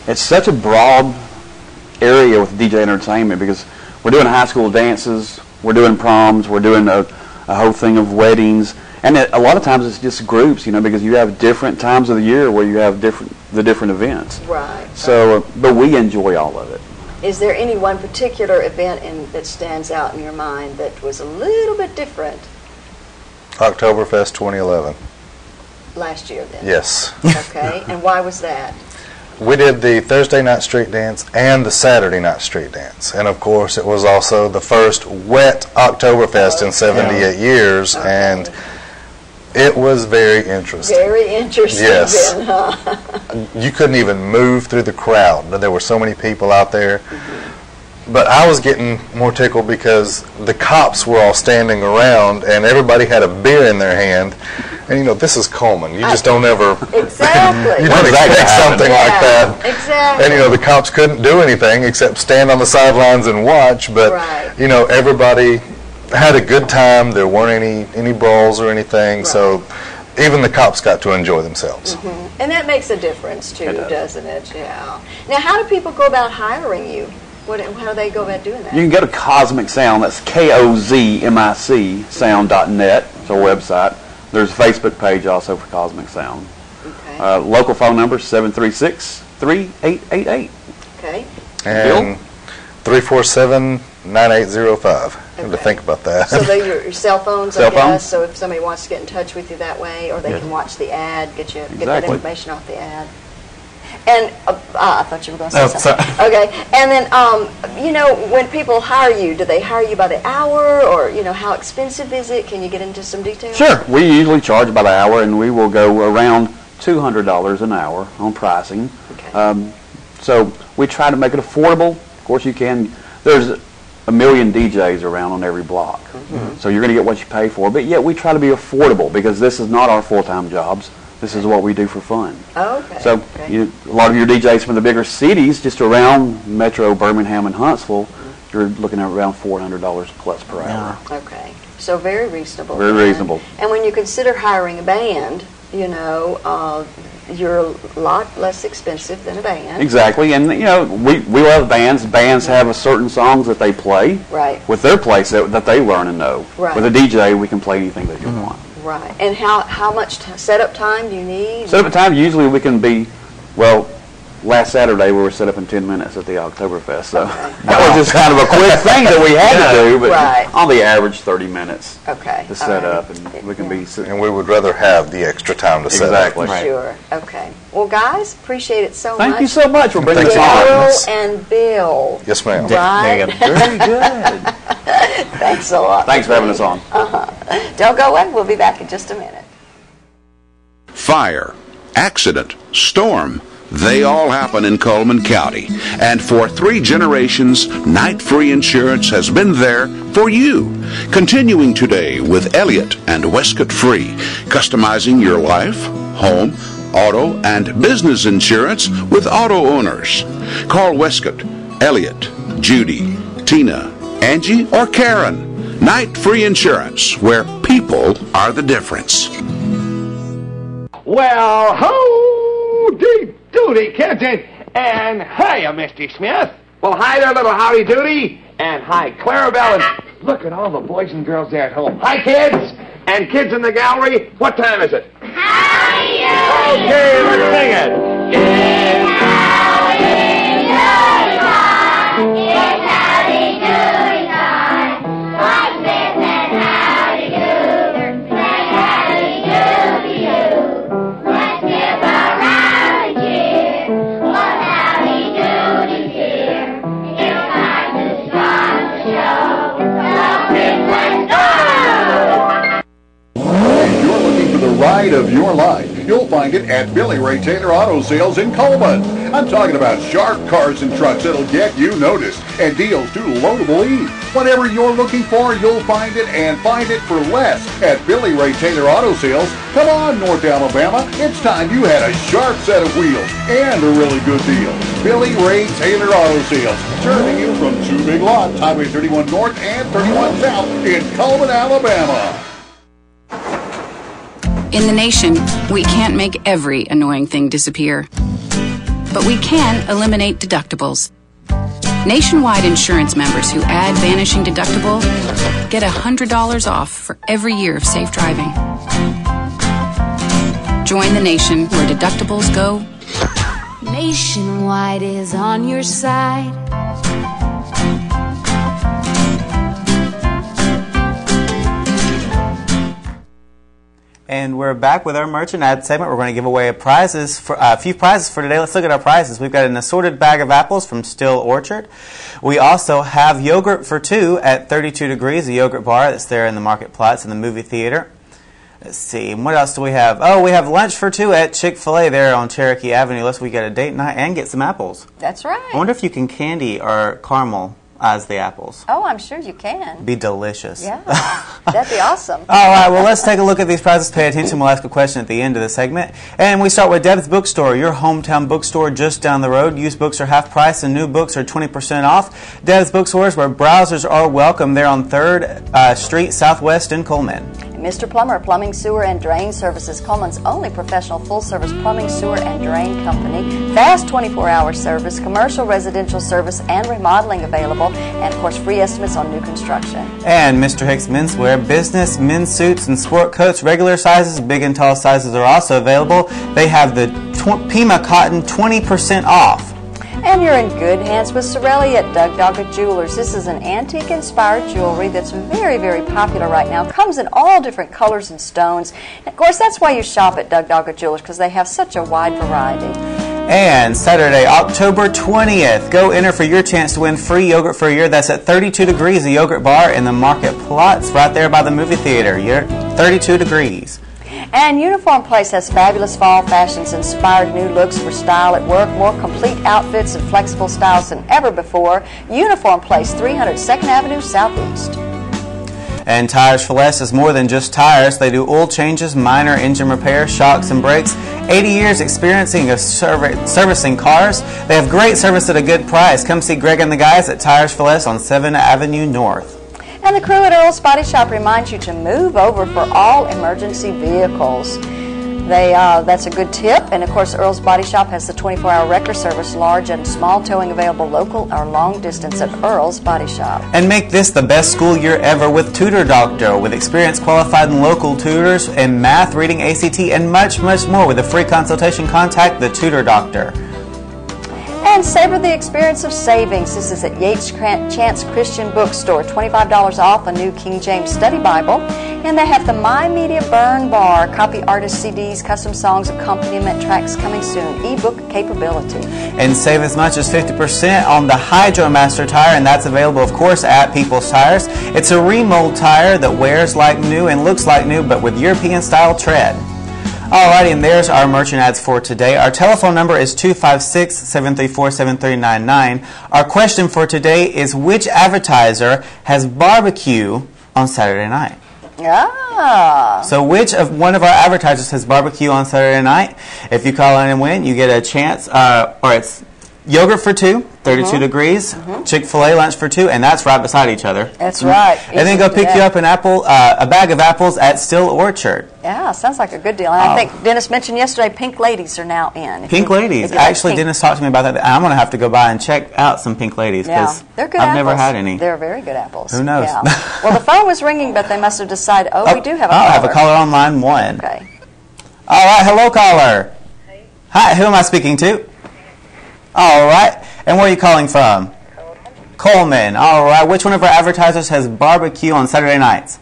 It's such a broad area with DJ entertainment because we're doing high school dances, we're doing proms, we're doing a whole thing of weddings, and a lot of times it's just groups, because you have different times of the year where you have the different events. Right. So, but we enjoy all of it. Is there any one particular event that stands out in your mind that was a little bit different? Oktoberfest 2011. Last year, then? Yes. Okay, and why was that? We did the Thursday night street dance and the Saturday night street dance. And, of course, it was also the first wet Oktoberfest in 78 years, and it was very interesting. Very interesting, yes. then, huh? You couldn't even move through the crowd. There were so many people out there. But I was getting more tickled because the cops were all standing around and everybody had a beer in their hand. And, this is Coleman. You just don't ever... Exactly. you don't expect something like that. Exactly. And, the cops couldn't do anything except stand on the sidelines and watch. But, everybody had a good time. There weren't any brawls or anything. Right. So even the cops got to enjoy themselves. And that makes a difference, too, doesn't it? Yeah. Now, how do people go about hiring you? How do they go about doing that? You can go to Kozmic Sound. That's KOZMIC sound.net. It's our website. There's a Facebook page also for Kozmic Sound. Okay. Local phone number 736-3888. Okay. And 347-9805. I have to think about that. So they're your cell phones, Cell I guess. phone? So if somebody wants to get in touch with you that way, or they can watch the ad, get that information off the ad. And I thought you were going to say something. Sorry. Okay. And then, when people hire you, do they hire you by the hour, or how expensive is it? Can you get into some details? Sure. We usually charge by the hour, and we will go around $200 an hour on pricing. Okay. So we try to make it affordable. Of course, you can. There's a million DJs around on every block, so you're going to get what you pay for. But yet we try to be affordable because this is not our full-time jobs. This is what we do for fun. Oh, okay. So a lot of your DJs from the bigger cities just around Metro, Birmingham, and Huntsville, you're looking at around $400 plus per hour. Okay, so very reasonable. Very reasonable. And when you consider hiring a band, you know, you're a lot less expensive than a band. Exactly, and you know, we love bands. Bands have a certain songs that they play with their place that they learn and know. Right. With a DJ, we can play anything that you want. Right. And how much setup time do you need? Setup time, usually we can be, well, last Saturday we were set up in 10 minutes at the Oktoberfest, so that was just kind of a quick thing that we had to do, but on the average 30 minutes to set up, and we can be... And we would rather have the extra time to set up. Exactly. Sure. Okay. Well, guys, appreciate it so much. Thank you so much for bringing us on. And Bill. Yes, ma'am. Right? Very good. Thanks a lot. Thanks for having us on. Don't go away. We'll be back in just a minute. Fire, accident, storm, they all happen in Coleman County. And for 3 generations, Night Free Insurance has been there for you. Continuing today with Elliott and Westcott Free, customizing your life, home, auto, and business insurance with auto owners. Call Westcott, Elliott, Judy, Tina, Angie, or Karen. Night Free Insurance, where people are the difference. Well, howdy doody, kids, and hiya, Misty Smith. Well, hi there, little howdy doody, and hi, Clarabelle, and look at all the boys and girls there at home. Hi, kids, and kids in the gallery. What time is it? Hiya! Okay, let's sing it. It's howdy doody time. It's howdy doody time. Why, Smith and howdy do. Say howdy do to you. Let's give a rowdy cheer. What howdy doody here. It's time to start the show. So let's go! You're looking for the ride of your life. You'll find it at Billy Ray Taylor Auto Sales in Coleman. I'm talking about sharp cars and trucks that'll get you noticed and deals too low to believe. Whatever you're looking for, you'll find it, and find it for less at Billy Ray Taylor Auto Sales. Come on, North Alabama. It's time you had a sharp set of wheels and a really good deal. Billy Ray Taylor Auto Sales, serving you from 2 big lots, Highway 31 North and 31 South in Coleman, Alabama. In the nation, we can't make every annoying thing disappear, but we can eliminate deductibles. Nationwide insurance members who add Vanishing Deductible get $100 off for every year of safe driving. Join the nation where deductibles go. Nationwide is on your side. And we're back with our merchant ad segment. We're going to give away a few prizes for today. Let's look at our prizes. We've got an assorted bag of apples from Still Orchard. We also have yogurt for 2 at 32 Degrees, a yogurt bar that's there in the Marketplace in the movie theater. Let's see, what else do we have? Oh, we have lunch for 2 at Chick-fil-A there on Cherokee Avenue. Let's we get a date night and get some apples. That's right. I wonder if you can candy or caramel as the apples. Oh, I'm sure you can. Be delicious. Yeah, that'd be awesome. All right, well, let's take a look at these prizes. Pay attention. We'll ask a question at the end of the segment. And we start with Deb's Bookstore, your hometown bookstore just down the road. Used books are half price and new books are 20% off. Deb's Bookstore is where browsers are welcome. They're on 3rd Street Southwest in Coleman. Mr. Plumber, Plumbing, Sewer, and Drain Services, Coleman's only professional full-service plumbing, sewer, and drain company. Fast 24-hour service, commercial, residential service, and remodeling available. And, of course, free estimates on new construction. And Mr. Hicks Menswear, business, men's suits, and sport coats. Regular sizes, big and tall sizes are also available. They have the Pima Cotton 20% off. And you're in good hands with Sorelli at Doug Doggett Jewelers. This is an antique-inspired jewelry that's very, very popular right now. Comes in all different colors and stones. And of course, that's why you shop at Doug Doggett Jewelers, because they have such a wide variety. And Saturday, October 20th, go enter for your chance to win free yogurt for a year. That's at 32 Degrees, a yogurt bar in the Marketplace, right there by the movie theater. You're 32 Degrees. And Uniform Place has fabulous fall fashions, inspired new looks for style at work, more complete outfits and flexible styles than ever before. Uniform Place, 300 2nd Avenue Southeast. And Tires for Less is more than just tires. They do oil changes, minor engine repairs, shocks and brakes, 80 years experiencing of servicing cars. They have great service at a good price. Come see Greg and the guys at Tires for Less on 7th Avenue North. And the crew at Earl's Body Shop reminds you to move over for all emergency vehicles. That's a good tip. And of course, Earl's Body Shop has the 24-hour wrecker service, large and small towing available local or long distance at Earl's Body Shop. And make this the best school year ever with Tutor Doctor, with experienced, qualified, and local tutors in math, reading, ACT, and much, much more. With a free consultation, contact the Tutor Doctor. And savor the experience of savings. This is at Yates Chance Christian Bookstore. $25 off a new King James Study Bible. And they have the My Media Burn Bar. Copy artist CDs, custom songs, accompaniment tracks coming soon. Ebook capability. And save as much as 50% on the Hydro Master tire, and that's available, of course, at People's Tires. It's a remold tire that wears like new and looks like new, but with European-style tread. Alrighty, and there's our merchant ads for today. Our telephone number is 256-734-7399. Our question for today is, which advertiser has barbecue on Saturday night? Ah. So one of our advertisers has barbecue on Saturday night? If you call in and win, you get a chance, or it's yogurt for two, 32 degrees, Chick-fil-A lunch for two, and that's right beside each other. That's right. And then go pick you up a bag of apples at Still Orchard. Yeah, sounds like a good deal. And I think Dennis mentioned yesterday, Pink Ladies are now in. Pink Ladies. Actually, Dennis talked to me about that. I'm going to have to go by and check out some Pink Ladies because they're good I've apples. never had any. They're very good apples. Who knows? Yeah. Well, the phone was ringing, but they must have decided, we do have a caller. I have a caller on line one. Okay. All right. Hello, caller. Hey. Hi. Who am I speaking to? All right. And where are you calling from? Coleman. All right. Which one of our advertisers has barbecue on Saturday nights?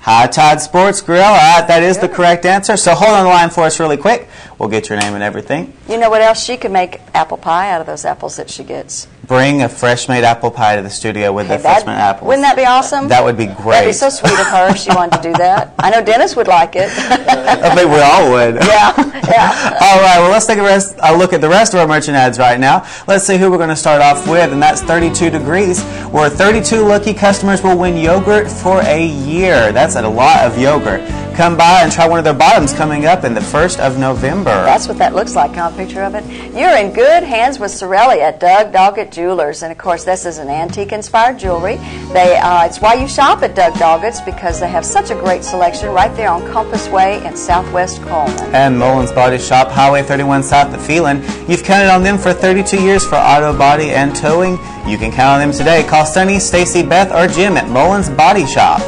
High Tide Sports Grill. All right, that is the correct answer. So hold on the line for us really quick. We'll get your name and everything. You know what else? She could make apple pie out of those apples that she gets. Bring a fresh-made apple pie to the studio with the fresh-made apples. Wouldn't that be awesome? That would be great. That'd be so sweet of her if she wanted to do that. I know Dennis would like it. I think we all would. Yeah. All right, well, let's take a look at the rest of our merchant ads right now. Let's see who we're going to start off with, and that's 32 Degrees, where 32 lucky customers will win yogurt for a year. That's a lot of yogurt. Come by and try one of their bottoms coming up in the 1st of November. That's what that looks like. Can I have a picture of it? You're in good hands with Sorelli at Doug Doggett Jewelers. And, of course, this is an antique-inspired jewelry. It's why you shop at Doug Doggett's, because they have such a great selection right there on Compass Way in Southwest Coleman. And Mullins Body Shop, Highway 31 South at Phelan. You've counted on them for 32 years for auto, body, and towing. You can count on them today. Call Sunny, Stacy, Beth, or Jim at Mullins Body Shop.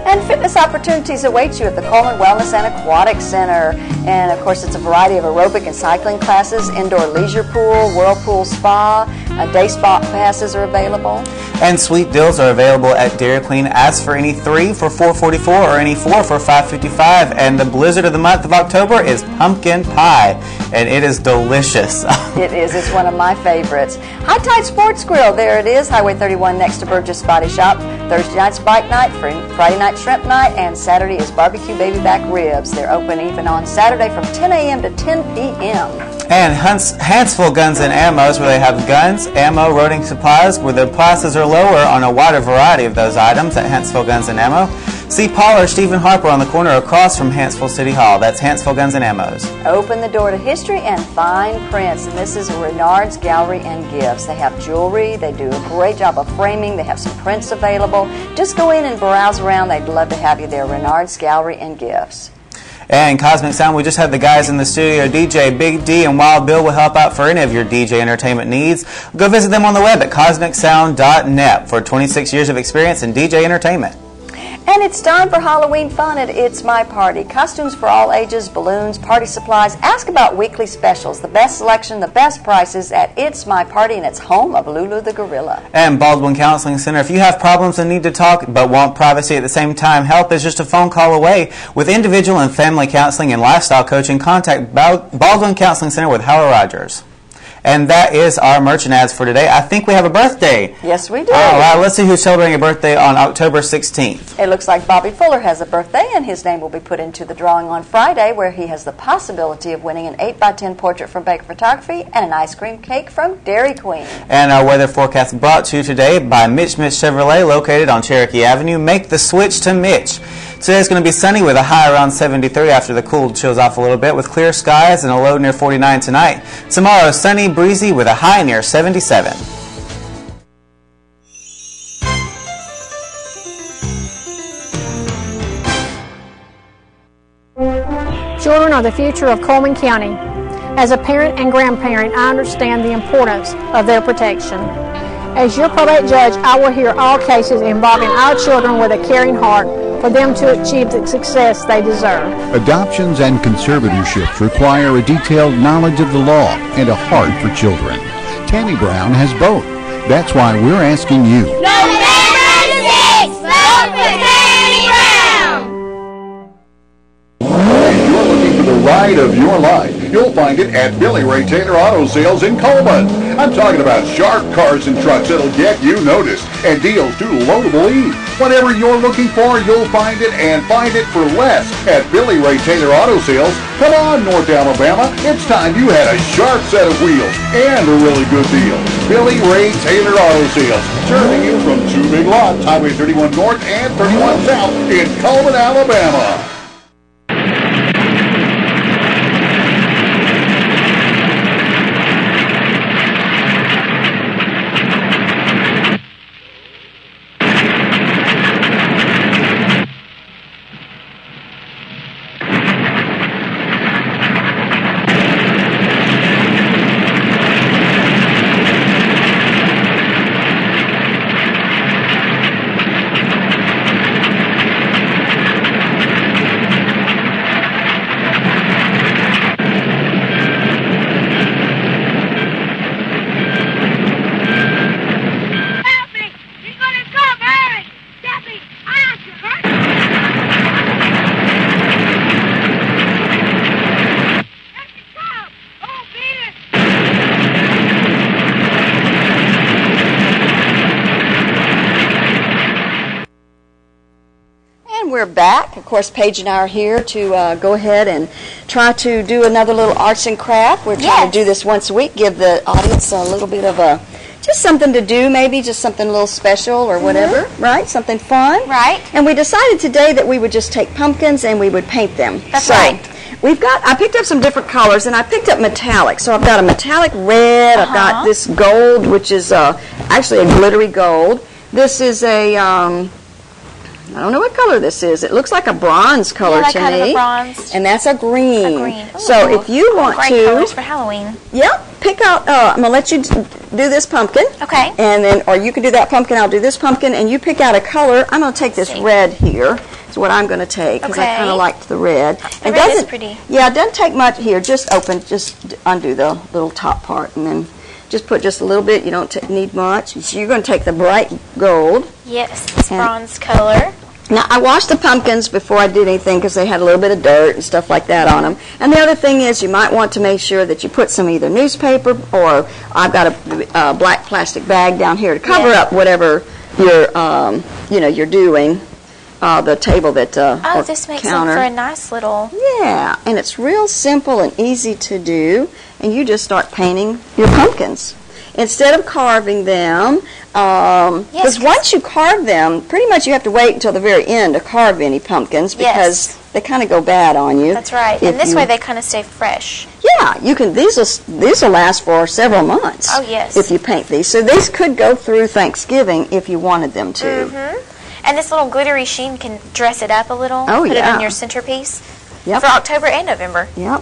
And fitness opportunities await you at the Coleman Wellness and Aquatic Center. And, of course, it's a variety of aerobic and cycling classes, indoor leisure pool, whirlpool spa, day spa passes are available. And sweet deals are available at Dairy Queen. Ask for any 3 for $4.44 or any 4 for $5.55. And the blizzard of the month of October is pumpkin pie. And it is delicious. It is. It's one of my favorites. High Tide Sports Grill. There it is. Highway 31 next to Burgess Body Shop. Thursday night's bike night, Friday night shrimp night, and Saturday is barbecue baby back ribs. They're open even on Saturday from 10 a.m. to 10 p.m. And Huntsville Guns and Ammos, where they have guns, ammo, loading supplies, where the prices are lower on a wider variety of those items at Huntsville Guns and Ammo. See Paul or Stephen Harper on the corner across from Huntsville City Hall. That's Huntsville Guns and Ammos. Open the door to history and fine prints. And this is Renard's Gallery and Gifts. They have jewelry. They do a great job of framing. They have some prints available. Just go in and browse around. They'd love to have you there. Renard's Gallery and Gifts. And Kozmic Sound, we just had the guys in the studio. DJ Big D and Wild Bill will help out for any of your DJ entertainment needs. Go visit them on the web at CosmicSound.net for 26 years of experience in DJ entertainment. And it's time for Halloween fun at It's My Party. Costumes for all ages, balloons, party supplies. Ask about weekly specials. The best selection, the best prices at It's My Party, and it's home of Lulu the Gorilla. And Baldwin Counseling Center. If you have problems and need to talk but want privacy at the same time, help is just a phone call away. With individual and family counseling and lifestyle coaching, contact Baldwin Counseling Center with Howard Rogers. And that is our merchant ads for today. I think we have a birthday. Yes, we do. All right, let's see who's celebrating a birthday on October 16th. It looks like Bobby Fuller has a birthday, and his name will be put into the drawing on Friday, where he has the possibility of winning an 8x10 portrait from Baker Photography and an ice cream cake from Dairy Queen. And our weather forecast brought to you today by Mitch Chevrolet, located on Cherokee Avenue. Make the switch to Mitch. Today's going to be sunny with a high around 73 after the cool chills off a little bit, with clear skies and a low near 49 tonight. Tomorrow, sunny, breezy with a high near 77. Children are the future of Coleman County. As a parent and grandparent, I understand the importance of their protection. As your probate judge, I will hear all cases involving our children with a caring heart for them to achieve the success they deserve. Adoptions and conservatorships require a detailed knowledge of the law and a heart for children. Tammy Brown has both. That's why we're asking you. The ride of your life. You'll find it at Billy Ray Taylor Auto Sales in Coleman. I'm talking about sharp cars and trucks that'll get you noticed and deals to loadable ease. Whatever you're looking for, you'll find it and find it for less at Billy Ray Taylor Auto Sales. Come on, North Alabama. It's time you had a sharp set of wheels and a really good deal. Billy Ray Taylor Auto Sales, serving you from two big lots, Highway 31 North and 31 South in Coleman, Alabama. We're back. Of course, Paige and I are here to go ahead and try to do another little arts and craft. We're trying to do this once a week, give the audience a little bit of a, just something to do, maybe just something a little special or whatever, right? Something fun. Right. And we decided today that we would just take pumpkins and we would paint them. That's right. We've got, I picked up some different colors, and I picked up metallic. So I've got a metallic red, I've got this gold, which is actually a glittery gold. This is a, I don't know what color this is. It looks like a bronze color to kind me. of a bronze. And that's a green. A green. Ooh, so if you want great to, colors for Halloween. Yep, pick out. I'm gonna let you do this pumpkin. Okay. And then, or you can do that pumpkin. I'll do this pumpkin, and you pick out a color. I'm gonna take this red here. Is what I'm gonna take because I kind of liked the red. The red is pretty. Yeah, it doesn't take much here. Just undo the little top part, and then just put just a little bit. You don't need much. So you're gonna take the bright gold. Yes, this bronze color. Now, I washed the pumpkins before I did anything because they had a little bit of dirt and stuff like that on them. And the other thing is you might want to make sure that you put some either newspaper or I've got a black plastic bag down here to cover up whatever you're doing. The table that this makes counter. it for a nice little. Yeah, and it's real simple and easy to do. And you just start painting your pumpkins. Instead of carving them, because once you carve them, pretty much you have to wait until the very end to carve any pumpkins because they kind of go bad on you. That's right. And this way they kind of stay fresh. Yeah, you can. These will last for several months. Oh yes. If you paint these, so these could go through Thanksgiving if you wanted them to. Mm-hmm. And this little glittery sheen can dress it up a little. Oh, put it on your centerpiece. Yep. For October and November. Yep.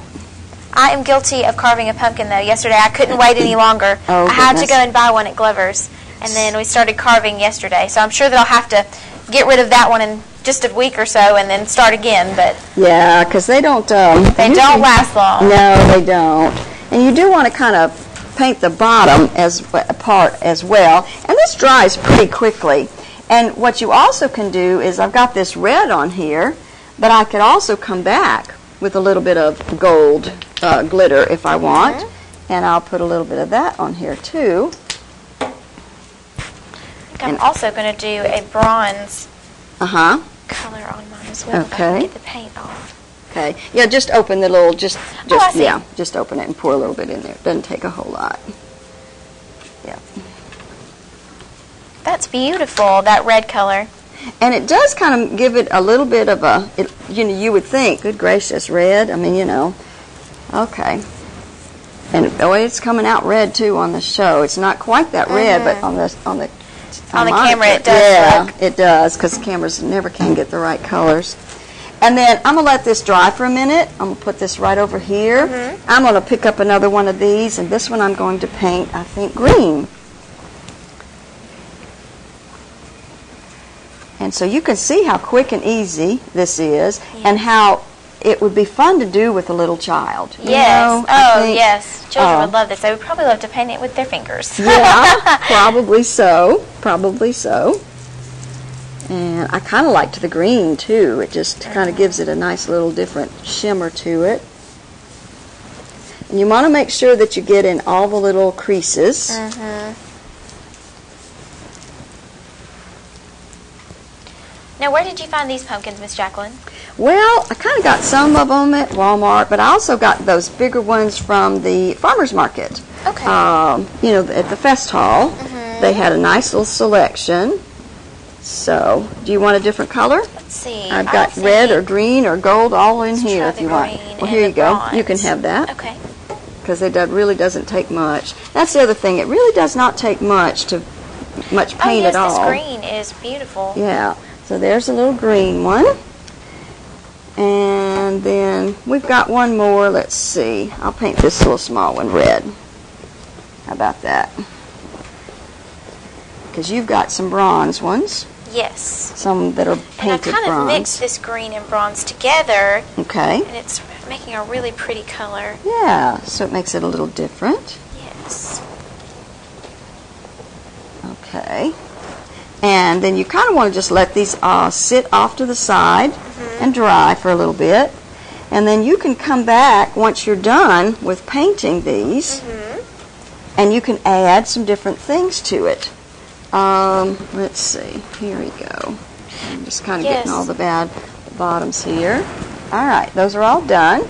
I am guilty of carving a pumpkin, though. Yesterday, I couldn't wait any longer. Oh, I had to go and buy one at Glover's, and then we started carving yesterday. So I'm sure that I'll have to get rid of that one in just a week or so and then start again. But yeah, because they don't. They don't last long. No, they don't. And you do want to kind of paint the bottom part as well. And this dries pretty quickly. And what you also can do is I've got this red on here, but I could also come back with a little bit of gold glitter if I want. And I'll put a little bit of that on here too. I think I'm also going to do a bronze color on mine as well. If I can get the paint off. Okay. Yeah, just open the little, just open it and pour a little bit in there. It doesn't take a whole lot. Yeah. That's beautiful, that red color. And it does kind of give it a little bit of a, you would think, good gracious, red. I mean, okay. And it's coming out red too on the show. It's not quite that red, but on the camera it does. Yeah, it does, because cameras never can get the right colors. And then I'm going to let this dry for a minute. I'm going to put this right over here. I'm going to pick up another one of these, and this one I'm going to paint, I think, green. And so you can see how quick and easy this is, and how it would be fun to do with a little child. Yes. Yes. Children would love this. They would probably love to paint it with their fingers. Yeah, probably so. Probably so. And I kind of liked the green, too. It just kind of gives it a nice little different shimmer to it. And you want to make sure that you get in all the little creases. Now, where did you find these pumpkins, Miss Jacqueline? Well, I kind of got some of them at Walmart, but I also got those bigger ones from the farmer's market. Okay. At the Fest Hall. They had a nice little selection. So, do you want a different color? Let's see. I've got red or green or gold all in here if you want. Well, here you go. You can have that. Okay. Because it really doesn't take much. That's the other thing. It really does not take much paint at all. This green is beautiful. Yeah. So there's a little green one. And then we've got one more. Let's see. I'll paint this little small one red. How about that? Because you've got some bronze ones. Yes. Some that are painted and I kind bronze. of mixed this green and bronze together. Okay. And it's making a really pretty color. Yeah. So it makes it a little different. Yes. Okay. And then you kind of want to just let these sit off to the side and dry for a little bit. And then you can come back once you're done with painting these, and you can add some different things to it. Let's see. Here we go. I'm just kind of getting all the bad bottoms here. All right. Those are all done.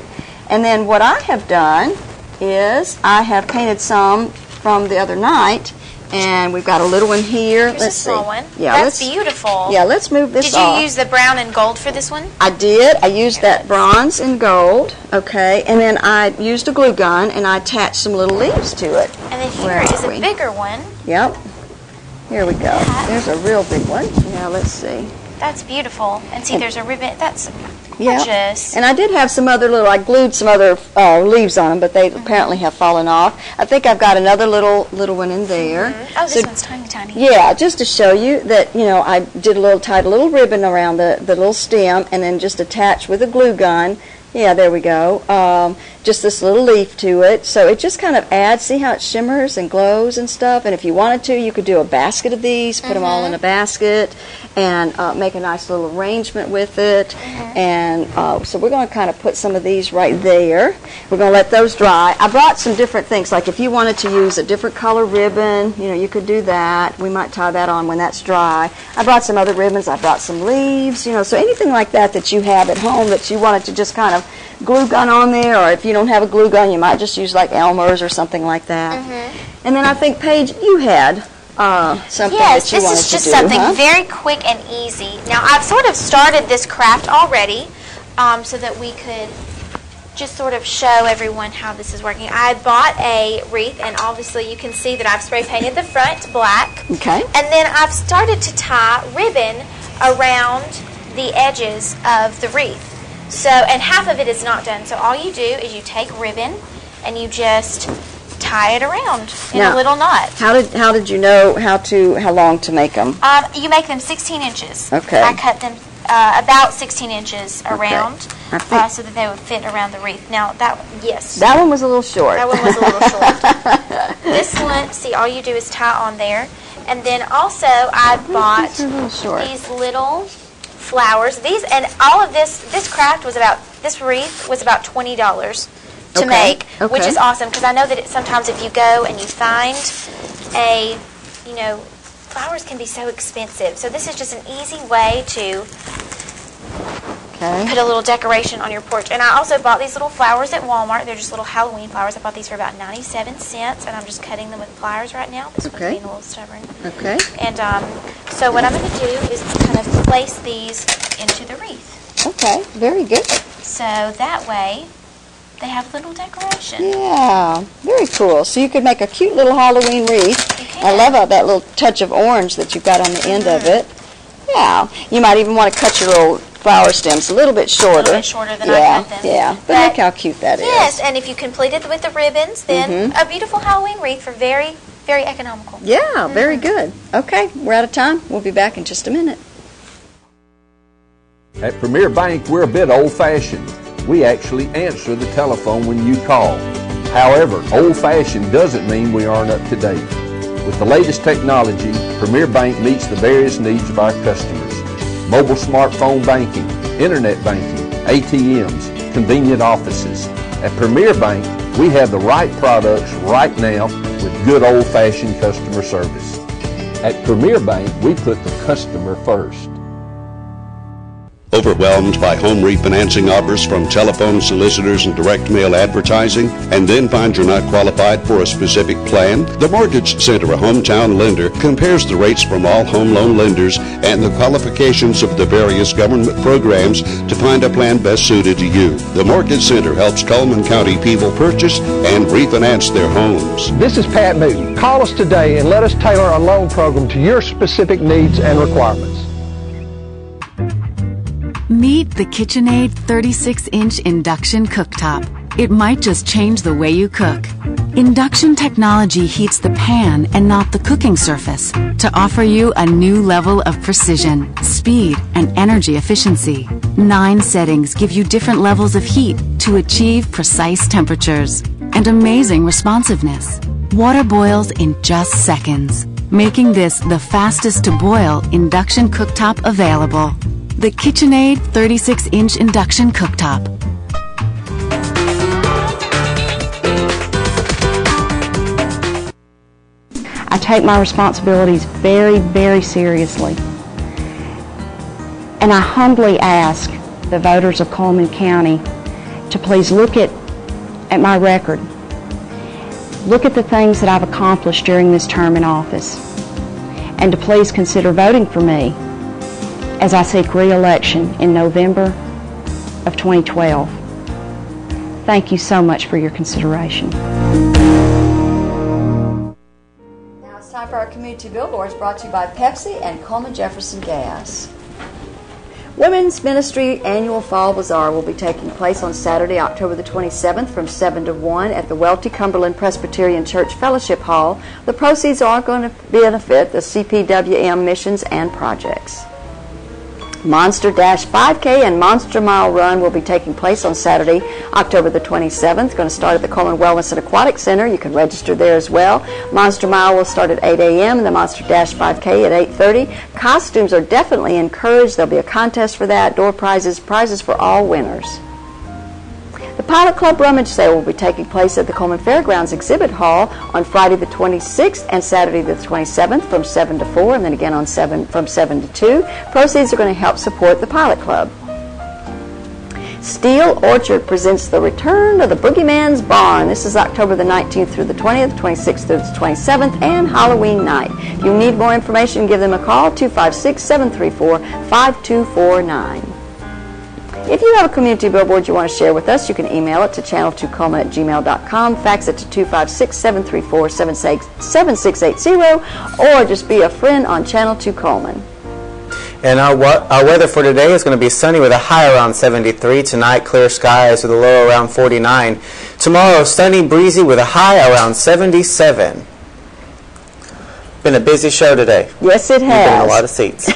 And then what I have done is I have painted some from the other night. And we've got a little one here. Here's let's a small see. one. Yeah, that's beautiful. Yeah, let's move this off. Did you use the brown and gold for this one? I did. I used that bronze and gold. Okay, and then I used a glue gun and I attached some little leaves to it. And then here is a bigger one. Yep. Here we go. There's a real big one. Yeah, let's see. That's beautiful. And see, there's a ribbon. That's gorgeous. And I did have some other I glued some other leaves on them, but they apparently have fallen off. I think I've got another little one in there. Oh, this one's tiny, tiny. Yeah, just to show you that, I did tied a little ribbon around the little stem and then just attached with a glue gun. Yeah, there we go. Just this little leaf to it. So it just kind of adds, see how it shimmers and glows and stuff? And if you wanted to, you could do a basket of these, put them all in a basket, and make a nice little arrangement with it. And so we're going to kind of put some of these right there. We're going to let those dry. I brought some different things, like if you wanted to use a different color ribbon, you could do that. We might tie that on when that's dry. I brought some other ribbons. I brought some leaves, so anything like that you have at home that you wanted to just kind of glue gun on there, or if you don't have a glue gun, you might just use like Elmer's or something like that. And then I think, Paige, you had something that you wanted to do. Yes, this is just something very quick and easy. Now, I've sort of started this craft already so that we could just sort of show everyone how this is working. I bought a wreath, and obviously you can see that I've spray painted the front black. Okay. And then I've started to tie ribbon around the edges of the wreath. So, and half of it is not done. So all you do is you take ribbon and you just tie it around in a little knot. How did you know how long to make them? You make them 16 inches. Okay. I cut them about 16 inches around so that they would fit around the wreath. Now that one was a little short. That one was a little short. This one, see, all you do is tie on there, and then also I bought these little flowers. These and all of this craft was about, this wreath was about $20 to make, which is awesome, because I know that sometimes if you go and you find flowers can be so expensive. So this is just an easy way to put a little decoration on your porch. And I also bought these little flowers at Walmart. They're just little Halloween flowers. I bought these for about 97 cents, and I'm just cutting them with pliers right now. This one's being a little stubborn. Okay. And So what I'm going to do is kind of place these into the wreath. Okay, very good. So that way they have little decoration. Yeah, very cool. So you could make a cute little Halloween wreath. I love that little touch of orange that you've got on the end of it. Yeah, you might even want to cut your little flower stems a little bit shorter. A little bit shorter than I cut them. Yeah, but look how cute that is. Yes, and if you complete it with the ribbons, then a beautiful Halloween wreath for very, very economical. Yeah, very good. Okay, we're out of time. We'll be back in just a minute. At Premier Bank, we're a bit old-fashioned. We actually answer the telephone when you call. However, old-fashioned doesn't mean we aren't up to date. With the latest technology, Premier Bank meets the various needs of our customers. Mobile smartphone banking, internet banking, ATMs, convenient offices. At Premier Bank, we have the right products right now with good old-fashioned customer service. At Premier Bank, we put the customer first. Overwhelmed by home refinancing offers from telephone solicitors and direct mail advertising, and then find you're not qualified for a specific plan? The Mortgage Center, a hometown lender, compares the rates from all home loan lenders and the qualifications of the various government programs to find a plan best suited to you. The Mortgage Center helps Coleman County people purchase and refinance their homes. This is Pat Newton. Call us today and let us tailor a loan program to your specific needs and requirements. Meet the KitchenAid 36-inch induction cooktop. It might just change the way you cook. Induction technology heats the pan and not the cooking surface to offer you a new level of precision, speed, and energy efficiency. 9 settings give you different levels of heat to achieve precise temperatures and amazing responsiveness. Water boils in just seconds, making this the fastest to boil induction cooktop available. The KitchenAid 36-inch induction cooktop. I take my responsibilities very, very seriously. And I humbly ask the voters of Coleman County to please look at my record. Look at the things that I've accomplished during this term in office. And to please consider voting for me as I seek re-election in November of 2012. Thank you so much for your consideration. Now it's time for our community billboards brought to you by Pepsi and Coleman Jefferson Gas. Women's Ministry Annual Fall Bazaar will be taking place on Saturday, October the 27th from 7 to 1 at the Welty Cumberland Presbyterian Church Fellowship Hall. The proceeds are going to benefit the CPWM missions and projects. Monster Dash 5K and Monster Mile Run will be taking place on Saturday, October the 27th. Going to start at the Coleman Wellness and Aquatic Center. You can register there as well. Monster Mile will start at 8 a.m. and the Monster Dash 5K at 8:30. Costumes are definitely encouraged. There'll be a contest for that. Door prizes for all winners. The Pilot Club Rummage Sale will be taking place at the Coleman Fairgrounds Exhibit Hall on Friday the 26th and Saturday the 27th from 7 to 4 and then again on from 7 to 2. Proceeds are going to help support the Pilot Club. Steel Orchard presents the return of the Boogeyman's Barn. This is October the 19th through the 20th, 26th through the 27th, and Halloween night. If you need more information, give them a call, 256-734-5249. If you have a community billboard you want to share with us, you can email it to channel2coleman@gmail.com, fax it to 256-734-7680, or just be a friend on Channel 2 Coleman. And our weather for today is going to be sunny with a high around 73. Tonight, clear skies with a low around 49. Tomorrow, sunny, breezy with a high around 77. Been a busy show today. Yes, it has. You've been in a lot of seats.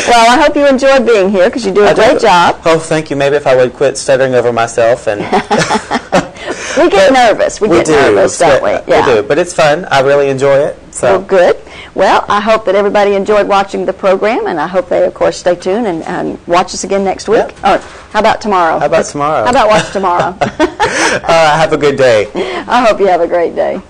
Well, I hope you enjoyed being here because you do a great job. Oh, thank you. Maybe if I would quit stuttering over myself. And we get nervous. We get nervous, don't we? Yeah. We do, but it's fun. I really enjoy it. So. Well, good. Well, I hope that everybody enjoyed watching the program, and I hope they, of course, stay tuned and watch us again next week. Yep. Or how about tomorrow? How about tomorrow? How about watch tomorrow? Have a good day. I hope you have a great day.